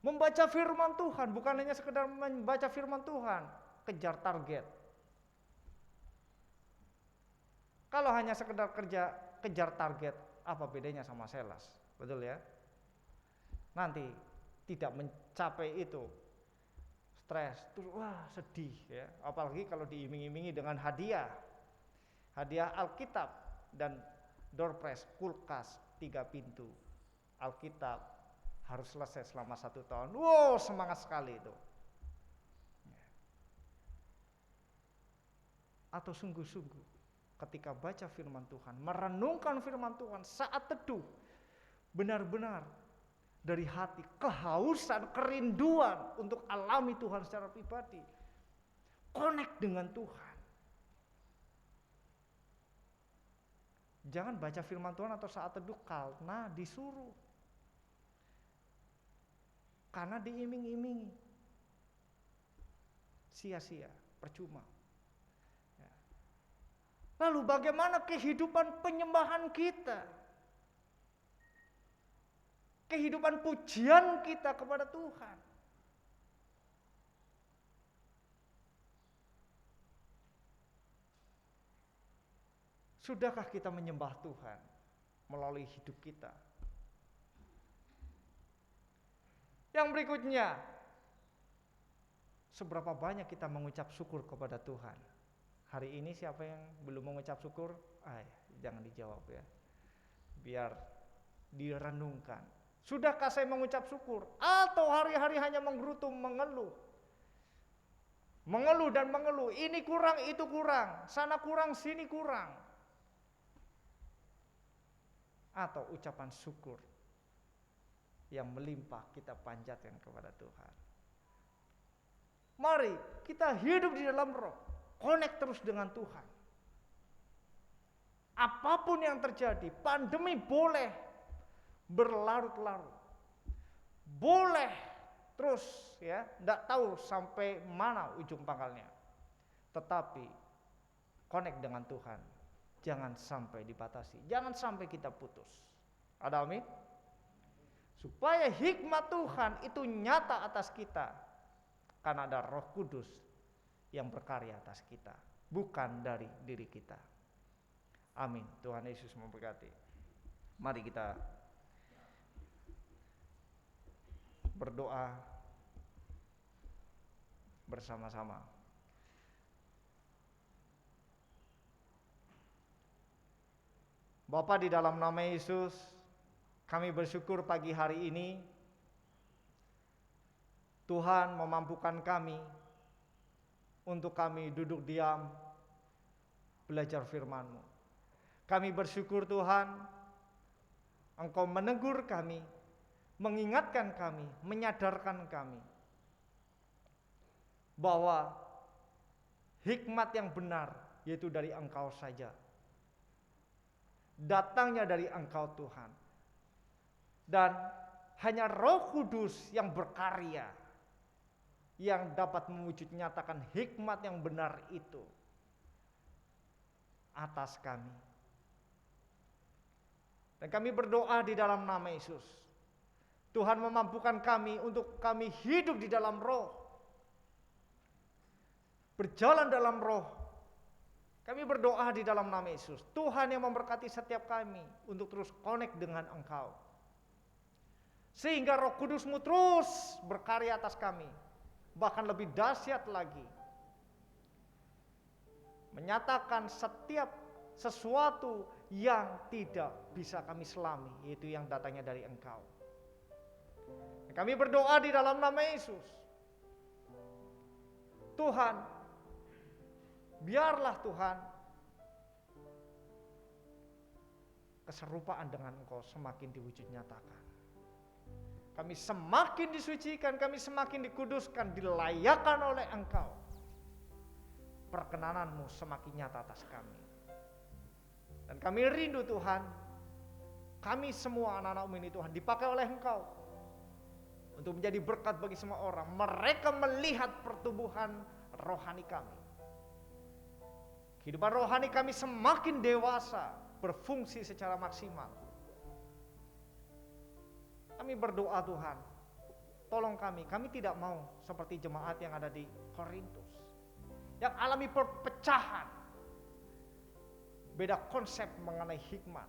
Membaca firman Tuhan, bukan hanya sekedar membaca firman Tuhan, kejar target. Kalau hanya sekedar kejar target, apa bedanya sama sales? Betul ya? Nanti tidak mencapai itu, stres, terus wah sedih ya. Apalagi kalau diiming-imingi dengan hadiah Alkitab dan door prize, kulkas 3 pintu. Alkitab harus selesai selama 1 tahun. Wow, semangat sekali itu. Atau sungguh-sungguh ketika baca firman Tuhan, merenungkan firman Tuhan saat teduh, benar-benar dari hati kehausan, kerinduan untuk alami Tuhan secara pribadi, connect dengan Tuhan. Jangan baca firman Tuhan atau saat teduh karena disuruh, karena diiming-imingi, sia-sia, percuma. Lalu bagaimana kehidupan penyembahan kita? Kehidupan pujian kita kepada Tuhan. Sudahkah kita menyembah Tuhan melalui hidup kita? Yang berikutnya, seberapa banyak kita mengucap syukur kepada Tuhan? Hari ini siapa yang belum mengucap syukur? Jangan dijawab ya. Biar direnungkan. Sudahkah saya mengucap syukur? Atau hari-hari hanya menggerutu, mengeluh? Mengeluh dan mengeluh. Ini kurang, itu kurang. Sana kurang, sini kurang. Atau ucapan syukur yang melimpah kita panjatkan kepada Tuhan. Mari kita hidup di dalam roh. Connect terus dengan Tuhan. Apapun yang terjadi, pandemi boleh berlarut-larut. Boleh terus ya, enggak tahu sampai mana ujung pangkalnya. Tetapi connect dengan Tuhan. Jangan sampai dibatasi, jangan sampai kita putus. Ada amin? Supaya hikmat Tuhan itu nyata atas kita. Karena ada Roh Kudus yang berkarya atas kita, bukan dari diri kita. Amin. Tuhan Yesus memberkati. Mari kita berdoa bersama-sama. Bapa, di dalam nama Yesus, kami bersyukur pagi hari ini Tuhan memampukan kami untuk kami duduk diam, belajar firman-Mu. Kami bersyukur Tuhan, Engkau menegur kami, mengingatkan kami, menyadarkan kami, bahwa hikmat yang benar, yaitu dari Engkau saja. Datangnya dari Engkau Tuhan. Dan hanya Roh Kudus yang berkarya, yang dapat mewujud nyatakan hikmat yang benar itu atas kami. Dan kami berdoa di dalam nama Yesus, Tuhan memampukan kami untuk kami hidup di dalam roh, berjalan dalam roh. Kami berdoa di dalam nama Yesus, Tuhan yang memberkati setiap kami untuk terus connect dengan Engkau, sehingga Roh Kudus-Mu terus berkarya atas kami. Bahkan lebih dahsyat lagi, menyatakan setiap sesuatu yang tidak bisa kami selami, yaitu yang datangnya dari Engkau. Kami berdoa di dalam nama Yesus, Tuhan, biarlah Tuhan keserupaan dengan Engkau semakin diwujud nyatakan. Kami semakin disucikan, kami semakin dikuduskan, dilayakkan oleh Engkau. Perkenanan-Mu semakin nyata atas kami. Dan kami rindu Tuhan, kami semua anak-anak-Mu ini Tuhan dipakai oleh Engkau untuk menjadi berkat bagi semua orang. Mereka melihat pertumbuhan rohani kami. Kehidupan rohani kami semakin dewasa, berfungsi secara maksimal. Kami berdoa Tuhan, tolong kami tidak mau seperti jemaat yang ada di Korintus, yang alami perpecahan, beda konsep mengenai hikmat,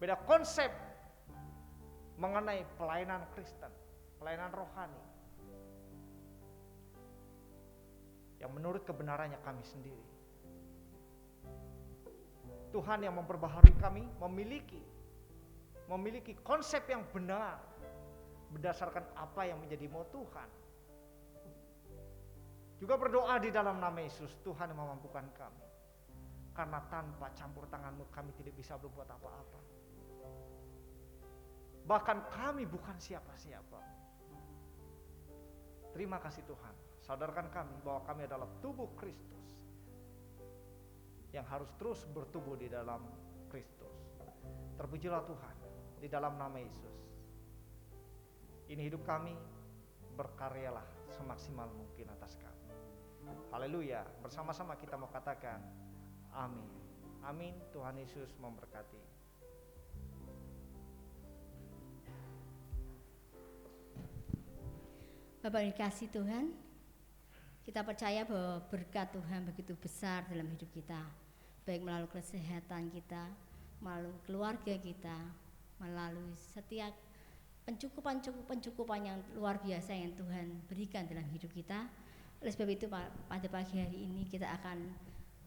beda konsep mengenai pelayanan Kristen, pelayanan rohani, yang menurut kebenarannya kami sendiri. Tuhan yang memperbaharui kami memiliki konsep yang benar berdasarkan apa yang menjadi mau Tuhan. Juga berdoa di dalam nama Yesus, Tuhan yang memampukan kami. Karena tanpa campur tangan-Mu kami tidak bisa berbuat apa-apa. Bahkan kami bukan siapa-siapa. Terima kasih Tuhan, sadarkan kami bahwa kami adalah tubuh Kristus yang harus terus bertumbuh di dalam Kristus. Terpujilah Tuhan di dalam nama Yesus. Ini hidup kami, berkaryalah semaksimal mungkin atas kami. Haleluya, bersama-sama kita mau katakan amin. Amin, Tuhan Yesus memberkati. Bapak dikasih Tuhan, kita percaya bahwa berkat Tuhan begitu besar dalam hidup kita, baik melalui kesehatan kita, melalui keluarga kita, melalui setiap pencukupan yang luar biasa yang Tuhan berikan dalam hidup kita. Oleh sebab itu pada pagi hari ini kita akan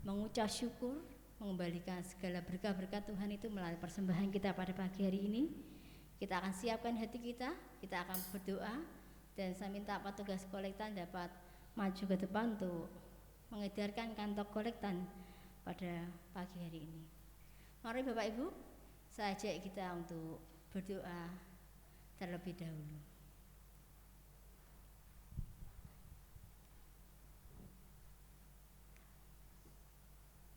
mengucap syukur, mengembalikan segala berkat-berkat Tuhan itu melalui persembahan kita pada pagi hari ini. Kita akan siapkan hati kita akan berdoa, dan saya minta petugas kolektan dapat maju ke depan untuk mengedarkan kantong kolektan pada pagi hari ini. Mari Bapak Ibu, saya ajak kita untuk berdoa terlebih dahulu.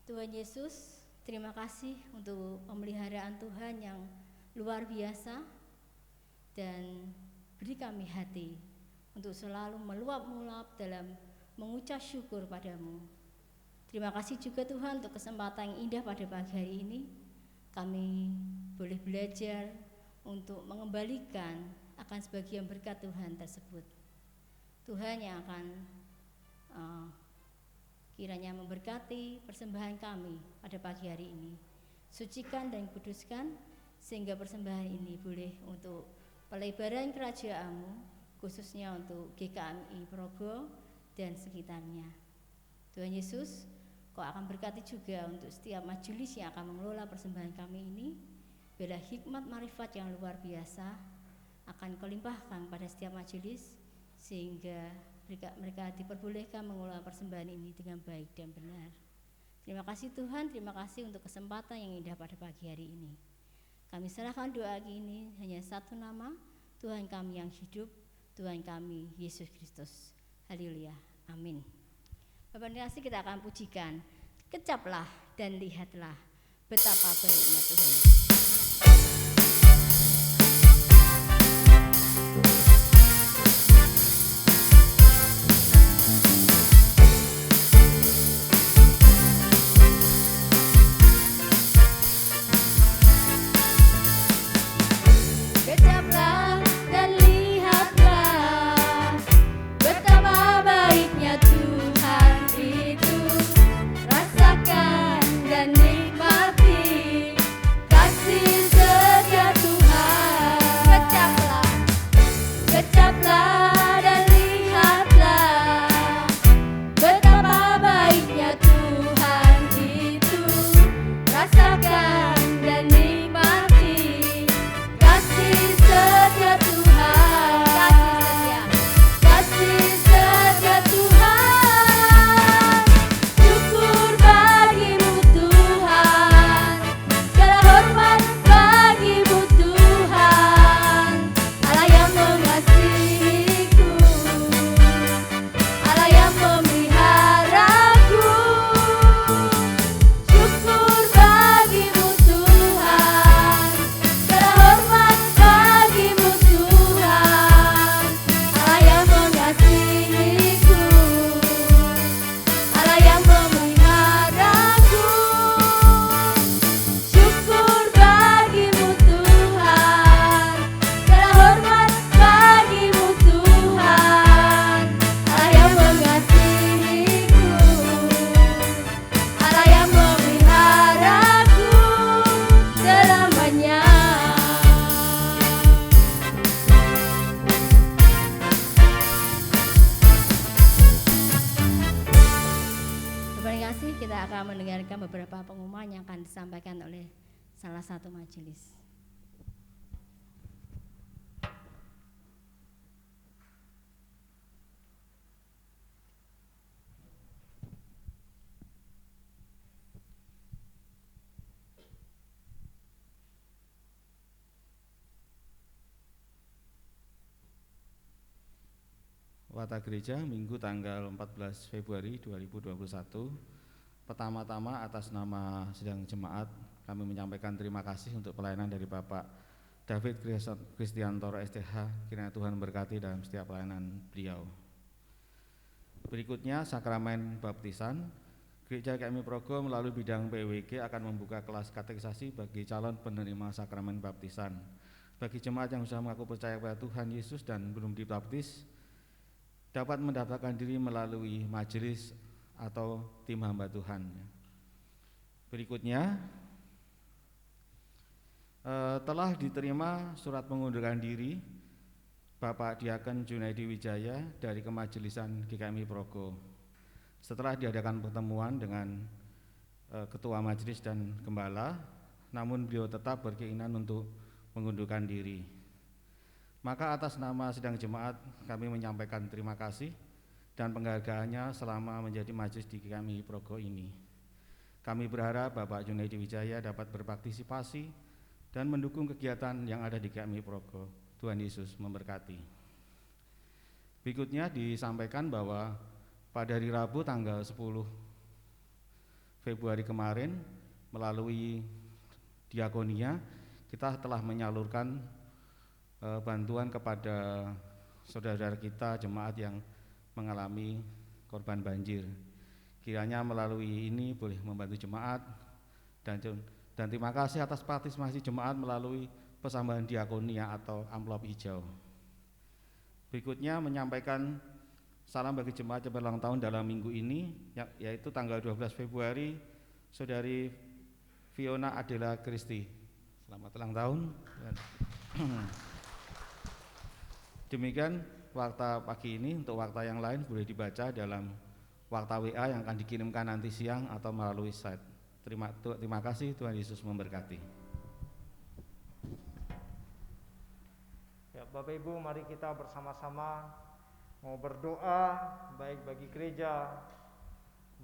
Tuhan Yesus, terima kasih untuk pemeliharaan Tuhan yang luar biasa, dan beri kami hati untuk selalu meluap-meluap dalam mengucap syukur padamu. Terima kasih juga Tuhan untuk kesempatan yang indah pada pagi hari ini. Kami boleh belajar untuk mengembalikan akan sebagian berkat Tuhan tersebut. Tuhan yang akan kiranya memberkati persembahan kami pada pagi hari ini. Sucikan dan kuduskan sehingga persembahan ini boleh untuk pelebaran kerajaan-Mu, khususnya untuk GKMI Progo dan sekitarnya. Tuhan Yesus, Kau akan berkati juga untuk setiap majelis yang akan mengelola persembahan kami ini. Bila hikmat marifat yang luar biasa akan Kau limpahkan pada setiap majelis, sehingga mereka diperbolehkan mengelola persembahan ini dengan baik dan benar. Terima kasih Tuhan, terima kasih untuk kesempatan yang indah pada pagi hari ini. Kami serahkan doa ini hanya satu nama, Tuhan kami yang hidup, Tuhan kami Yesus Kristus. Haleluya, amin. Bapak Nasi, kita akan pujikan, kecaplah dan lihatlah betapa baiknya Tuhan. Kecaplah dan lihatlah betapa baiknya Tuhan itu. Rasakan dan nikmati kasih akan mendengarkan beberapa pengumuman yang akan disampaikan oleh salah satu majelis. Warta Gereja Minggu tanggal 14 Februari 2021. Pertama-tama atas nama sidang jemaat kami menyampaikan terima kasih untuk pelayanan dari Bapak David Kristiantoro STH. Kiranya Tuhan berkati dalam setiap pelayanan beliau. Berikutnya sakramen baptisan. Gereja KMI Progo melalui bidang PWG akan membuka kelas katekisasi bagi calon penerima sakramen baptisan. Bagi jemaat yang sudah mengaku percaya kepada Tuhan Yesus dan belum dibaptis, dapat mendaftarkan diri melalui majelis atau tim hamba Tuhan. Berikutnya telah diterima surat pengunduran diri Bapak Diaken Junaidi Wijaya dari Kemajelisan GKMI Progo. Setelah diadakan pertemuan dengan ketua majelis dan gembala, namun beliau tetap berkeinginan untuk mengundurkan diri. Maka atas nama sidang jemaat kami menyampaikan terima kasih dan penghargaannya selama menjadi majelis di GKMI Progo ini. Kami berharap Bapak Junaidi Wijaya dapat berpartisipasi dan mendukung kegiatan yang ada di GKMI Progo. Tuhan Yesus memberkati. Berikutnya disampaikan bahwa pada hari Rabu tanggal 10 Februari kemarin melalui diakonia kita telah menyalurkan bantuan kepada saudara-saudara kita jemaat yang mengalami korban banjir. Kiranya melalui ini boleh membantu jemaat dan terima kasih atas partisipasi jemaat melalui persambahan diakonia atau amplop hijau. Berikutnya menyampaikan salam bagi jemaat yang berulang tahun dalam minggu ini, yaitu tanggal 12 Februari Saudari Fiona Adela Kristi. Selamat ulang tahun. Demikian warta pagi ini. Untuk warta yang lain boleh dibaca dalam warta WA yang akan dikirimkan nanti siang atau melalui site. Terima kasih, Tuhan Yesus memberkati. Ya, Bapak Ibu, mari kita bersama-sama mau berdoa baik bagi gereja,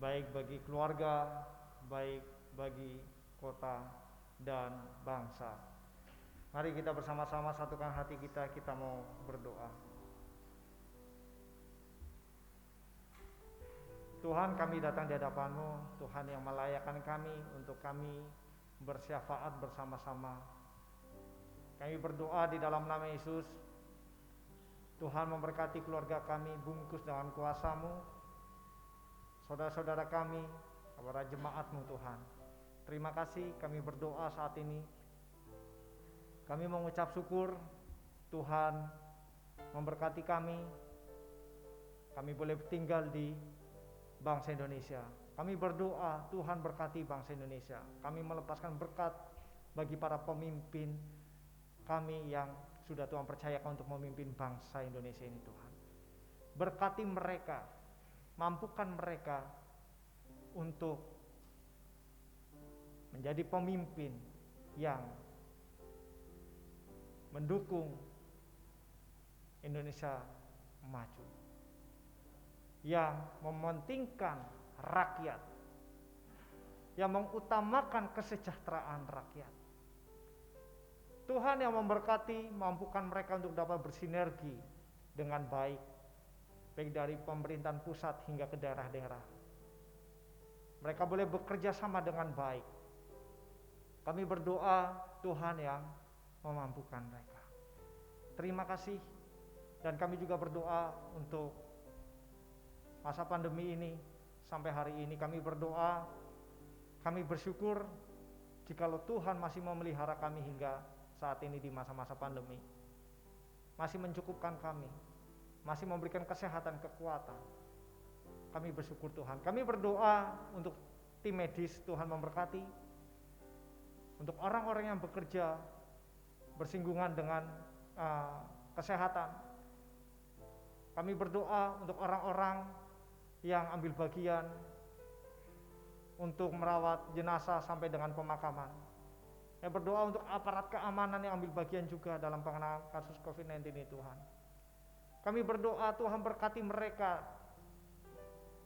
baik bagi keluarga, baik bagi kota dan bangsa. Mari kita bersama-sama satukan hati kita mau berdoa. Tuhan, kami datang di hadapan-Mu, Tuhan yang melayakkan kami untuk kami bersyafaat bersama-sama. Kami berdoa di dalam nama Yesus. Tuhan memberkati keluarga kami, bungkus dengan kuasa-Mu. Saudara-saudara kami, para jemaat-Mu Tuhan. Terima kasih, kami berdoa saat ini. Kami mengucap syukur Tuhan memberkati kami. Kami boleh tinggal di bangsa Indonesia. Kami berdoa Tuhan berkati bangsa Indonesia. Kami melepaskan berkat bagi para pemimpin kami yang sudah Tuhan percayakan untuk memimpin bangsa Indonesia ini Tuhan. Berkati mereka, mampukan mereka untuk menjadi pemimpin yang mendukung Indonesia maju, yang mementingkan rakyat, yang mengutamakan kesejahteraan rakyat. Tuhan yang memberkati, mampukan mereka untuk dapat bersinergi dengan baik dari pemerintahan pusat hingga ke daerah-daerah. Mereka boleh bekerja sama dengan baik. Kami berdoa Tuhan yang memampukan mereka. Terima kasih. Dan kami juga berdoa untuk masa pandemi ini. Sampai hari ini kami berdoa, kami bersyukur jikalau Tuhan masih memelihara kami hingga saat ini di masa-masa pandemi, masih mencukupkan kami, masih memberikan kesehatan, kekuatan. Kami bersyukur Tuhan. Kami berdoa untuk tim medis, Tuhan memberkati, untuk orang-orang yang bekerja bersinggungan dengan kesehatan. Kami berdoa untuk orang-orang yang ambil bagian untuk merawat jenazah sampai dengan pemakaman. Saya berdoa untuk aparat keamanan yang ambil bagian juga dalam penanganan kasus COVID-19 ini Tuhan. Kami berdoa Tuhan berkati mereka.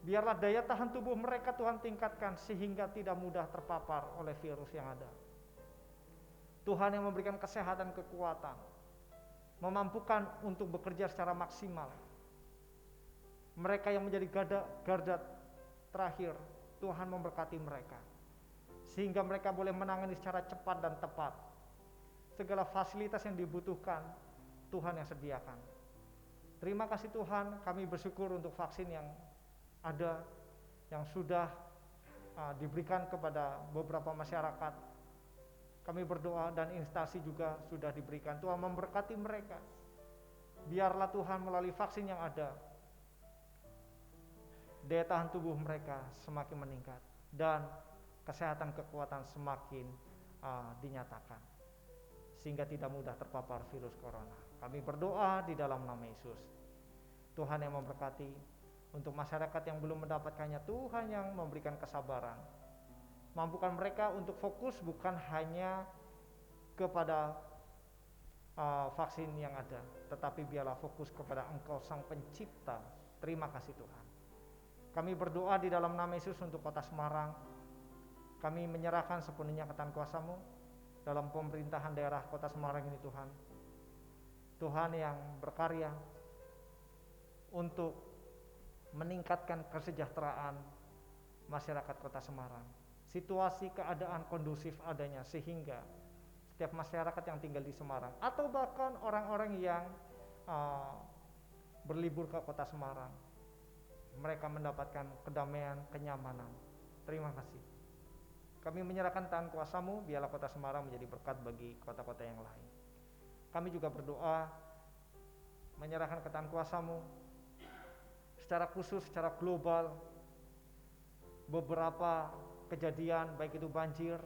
Biarlah daya tahan tubuh mereka Tuhan tingkatkan sehingga tidak mudah terpapar oleh virus yang ada. Tuhan yang memberikan kesehatan, kekuatan, memampukan untuk bekerja secara maksimal. Mereka yang menjadi garda terakhir, Tuhan memberkati mereka. Sehingga mereka boleh menangani secara cepat dan tepat. Segala fasilitas yang dibutuhkan, Tuhan yang sediakan. Terima kasih Tuhan, kami bersyukur untuk vaksin yang ada, yang sudah diberikan kepada beberapa masyarakat. Kami berdoa dan instansi juga sudah diberikan. Tuhan memberkati mereka. Biarlah Tuhan melalui vaksin yang ada, daya tahan tubuh mereka semakin meningkat dan kesehatan kekuatan semakin dinyatakan sehingga tidak mudah terpapar virus corona. Kami berdoa di dalam nama Yesus. Tuhan yang memberkati. Untuk masyarakat yang belum mendapatkannya, Tuhan yang memberikan kesabaran. Mampukan mereka untuk fokus bukan hanya kepada vaksin yang ada, tetapi biarlah fokus kepada Engkau Sang Pencipta. Terima kasih Tuhan. Kami berdoa di dalam nama Yesus untuk Kota Semarang. Kami menyerahkan sepenuhnya ke tangan kuasa-Mu dalam pemerintahan daerah Kota Semarang ini Tuhan. Tuhan yang berkarya untuk meningkatkan kesejahteraan masyarakat Kota Semarang. Situasi keadaan kondusif adanya sehingga setiap masyarakat yang tinggal di Semarang atau bahkan orang-orang yang berlibur ke Kota Semarang, mereka mendapatkan kedamaian, kenyamanan. Terima kasih. Kami menyerahkan tangan kuasa-Mu, biarlah Kota Semarang menjadi berkat bagi kota-kota yang lain. Kami juga berdoa menyerahkan ke tangan kuasa-Mu secara khusus, secara global, beberapa kejadian baik itu banjir,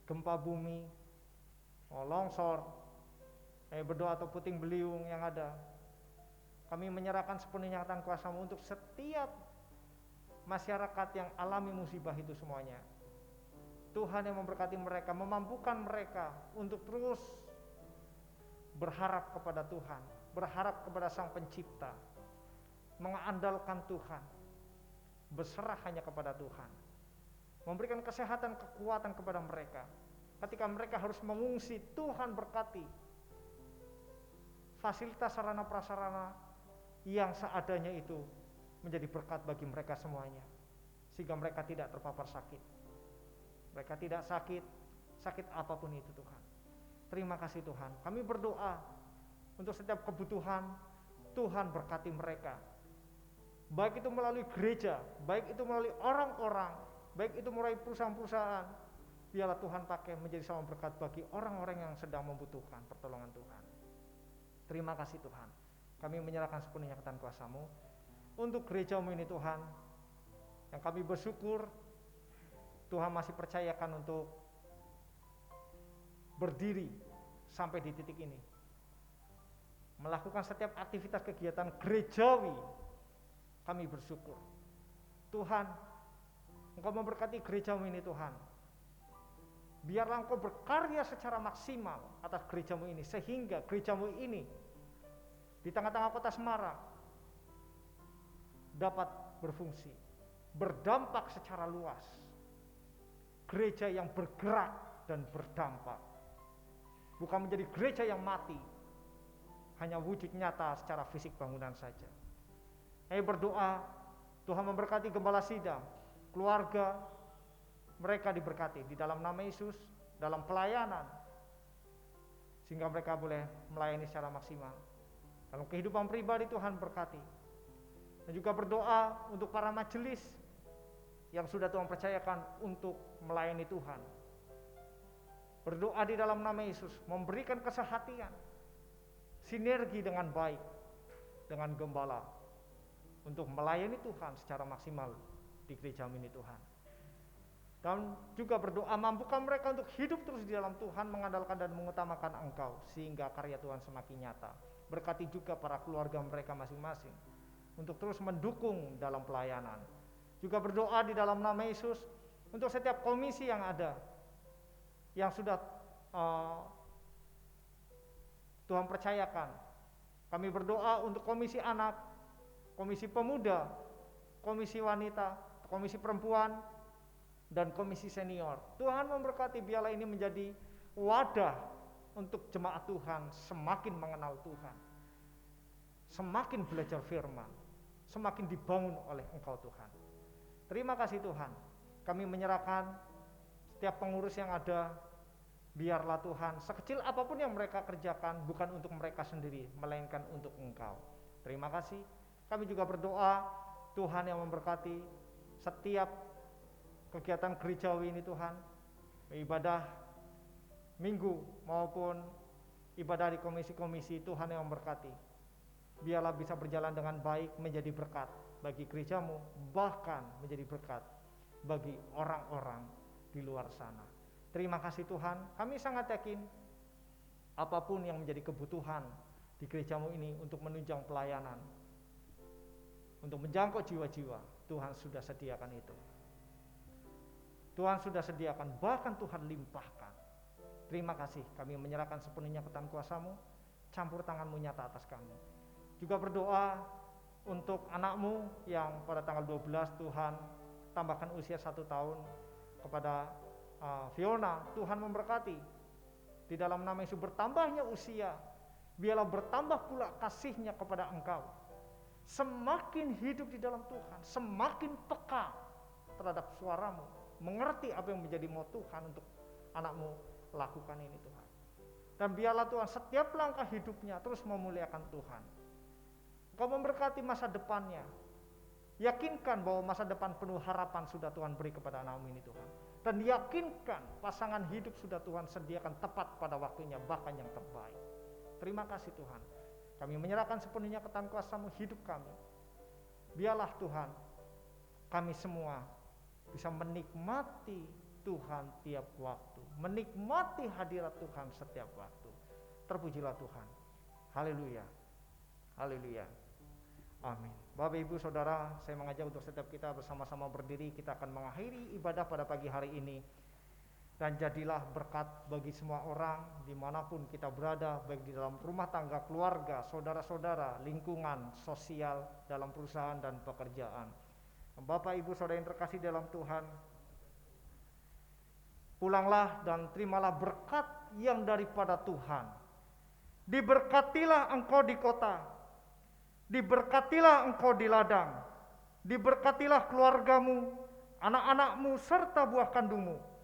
gempa bumi, longsor, berdoa atau puting beliung yang ada. Kami menyerahkan sepenuhnya tangan kuasa-Mu untuk setiap masyarakat yang alami musibah itu semuanya. Tuhan yang memberkati mereka, memampukan mereka untuk terus berharap kepada Tuhan, berharap kepada Sang Pencipta, mengandalkan Tuhan, berserah hanya kepada Tuhan, memberikan kesehatan, kekuatan kepada mereka. Ketika mereka harus mengungsi, Tuhan berkati fasilitas sarana prasarana yang seadanya itu menjadi berkat bagi mereka semuanya, sehingga mereka tidak terpapar sakit. Mereka tidak sakit apapun itu Tuhan. Terima kasih Tuhan. Kami berdoa untuk setiap kebutuhan, Tuhan berkati mereka. Baik itu melalui gereja, baik itu melalui orang-orang, baik itu melalui perusahaan-perusahaan, biarlah Tuhan pakai menjadi sama berkat bagi orang-orang yang sedang membutuhkan pertolongan Tuhan. Terima kasih Tuhan. Kami menyerahkan sepenuhnya ke tangan kuasa-Mu untuk gereja-Mu ini Tuhan, yang kami bersyukur Tuhan masih percayakan untuk berdiri sampai di titik ini, melakukan setiap aktivitas kegiatan gerejawi. Kami bersyukur Tuhan, Engkau memberkati gereja-Mu ini Tuhan. Biarlah Engkau berkarya secara maksimal atas gereja-Mu ini, sehingga gereja-Mu ini di tengah-tengah Kota Semarang dapat berfungsi, berdampak secara luas. Gereja yang bergerak dan berdampak, bukan menjadi gereja yang mati, hanya wujud nyata secara fisik bangunan saja. Berdoa Tuhan memberkati Gembala Sidang, keluarga mereka diberkati di dalam nama Yesus, dalam pelayanan, sehingga mereka boleh melayani secara maksimal. Dalam kehidupan pribadi Tuhan berkati. Dan juga berdoa untuk para majelis yang sudah Tuhan percayakan untuk melayani Tuhan. Berdoa di dalam nama Yesus, memberikan kesehatan, sinergi dengan baik dengan gembala untuk melayani Tuhan secara maksimal di gereja ini Tuhan. Dan juga berdoa mampukan mereka untuk hidup terus di dalam Tuhan, mengandalkan dan mengutamakan Engkau, sehingga karya Tuhan semakin nyata. Berkati juga para keluarga mereka masing-masing untuk terus mendukung dalam pelayanan, Juga berdoa di dalam nama Yesus untuk setiap komisi yang ada, yang sudah Tuhan percayakan. Kami berdoa untuk komisi anak, komisi pemuda, komisi wanita, komisi perempuan, dan komisi senior. Tuhan memberkati, biarlah ini menjadi wadah untuk jemaat Tuhan semakin mengenal Tuhan, semakin belajar firman, semakin dibangun oleh Engkau Tuhan. Terima kasih Tuhan, kami menyerahkan setiap pengurus yang ada, biarlah Tuhan sekecil apapun yang mereka kerjakan bukan untuk mereka sendiri, melainkan untuk Engkau. Terima kasih. Kami juga berdoa Tuhan yang memberkati setiap kegiatan gerejawi ini Tuhan, ibadah minggu maupun ibadah di komisi-komisi. Tuhan yang memberkati, biarlah bisa berjalan dengan baik, menjadi berkat bagi gerejamu, bahkan menjadi berkat bagi orang-orang di luar sana. Terima kasih Tuhan, kami sangat yakin apapun yang menjadi kebutuhan di gerejamu ini untuk menunjang pelayanan, untuk menjangkau jiwa-jiwa, Tuhan sudah sediakan itu. Tuhan sudah sediakan, bahkan Tuhan limpahkan. Terima kasih, kami menyerahkan sepenuhnya ke tangan kuasa-Mu, campur tangan-Mu nyata atas kami. Juga berdoa untuk anak-Mu yang pada tanggal 12 Tuhan tambahkan usia 1 tahun kepada Fiona. Tuhan memberkati, di dalam nama Yesus bertambahnya usia, biarlah bertambah pula kasih-Nya kepada Engkau. Semakin hidup di dalam Tuhan, semakin peka terhadap suara-Mu, mengerti apa yang menjadi mau Tuhan untuk anak-Mu lakukan ini Tuhan. Dan biarlah Tuhan setiap langkah hidupnya terus memuliakan Tuhan. Engkau memberkati masa depannya. Yakinkan bahwa masa depan penuh harapan sudah Tuhan beri kepada anak-Mu ini Tuhan. Dan yakinkan pasangan hidup sudah Tuhan sediakan tepat pada waktunya, bahkan yang terbaik. Terima kasih Tuhan. Kami menyerahkan sepenuhnya ke tangan kuasa-Mu hidup kami. Biarlah Tuhan, kami semua bisa menikmati Tuhan tiap waktu, menikmati hadirat Tuhan setiap waktu. Terpujilah Tuhan. Haleluya. Haleluya. Amin. Bapak Ibu Saudara, saya mengajak untuk setiap kita bersama-sama berdiri. Kita akan mengakhiri ibadah pada pagi hari ini. Dan jadilah berkat bagi semua orang dimanapun kita berada, baik di dalam rumah tangga, keluarga, saudara-saudara, lingkungan, sosial, dalam perusahaan dan pekerjaan. Bapak Ibu Saudara yang terkasih dalam Tuhan, pulanglah dan terimalah berkat yang daripada Tuhan. Diberkatilah engkau di kota, diberkatilah engkau di ladang, diberkatilah keluargamu, anak-anakmu serta buah kandungmu.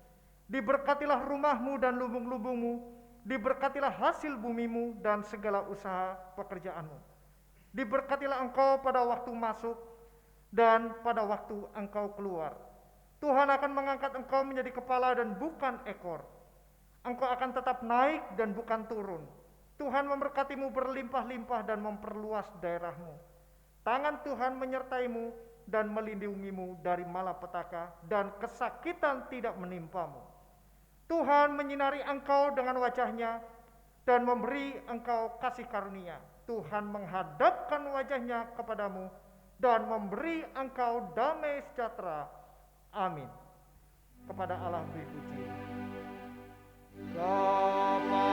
Diberkatilah rumahmu dan lubung-lubungmu, diberkatilah hasil bumimu dan segala usaha pekerjaanmu. Diberkatilah engkau pada waktu masuk dan pada waktu engkau keluar. Tuhan akan mengangkat engkau menjadi kepala dan bukan ekor. Engkau akan tetap naik dan bukan turun. Tuhan memberkatimu berlimpah-limpah dan memperluas daerahmu. Tangan Tuhan menyertaimu dan melindungimu dari malapetaka, dan kesakitan tidak menimpamu. Tuhan menyinari engkau dengan wajah-Nya dan memberi engkau kasih karunia. Tuhan menghadapkan wajah-Nya kepadamu dan memberi engkau damai sejahtera. Amin. Kepada Allah beri puji. Kepada Allah beri puji.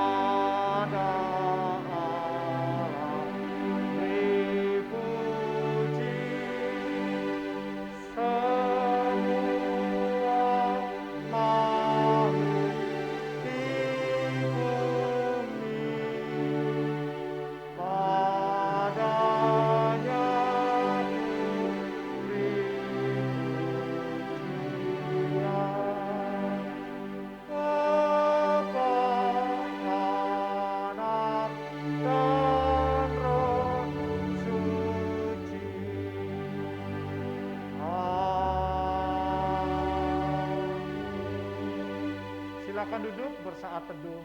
Semua makhluk di bumi, padanya beri pujian. Bapa, Anak, dan Roh Suci. Amin. Silakan duduk bersaat teduh.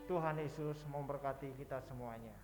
Tuhan Yesus memberkati kita semuanya.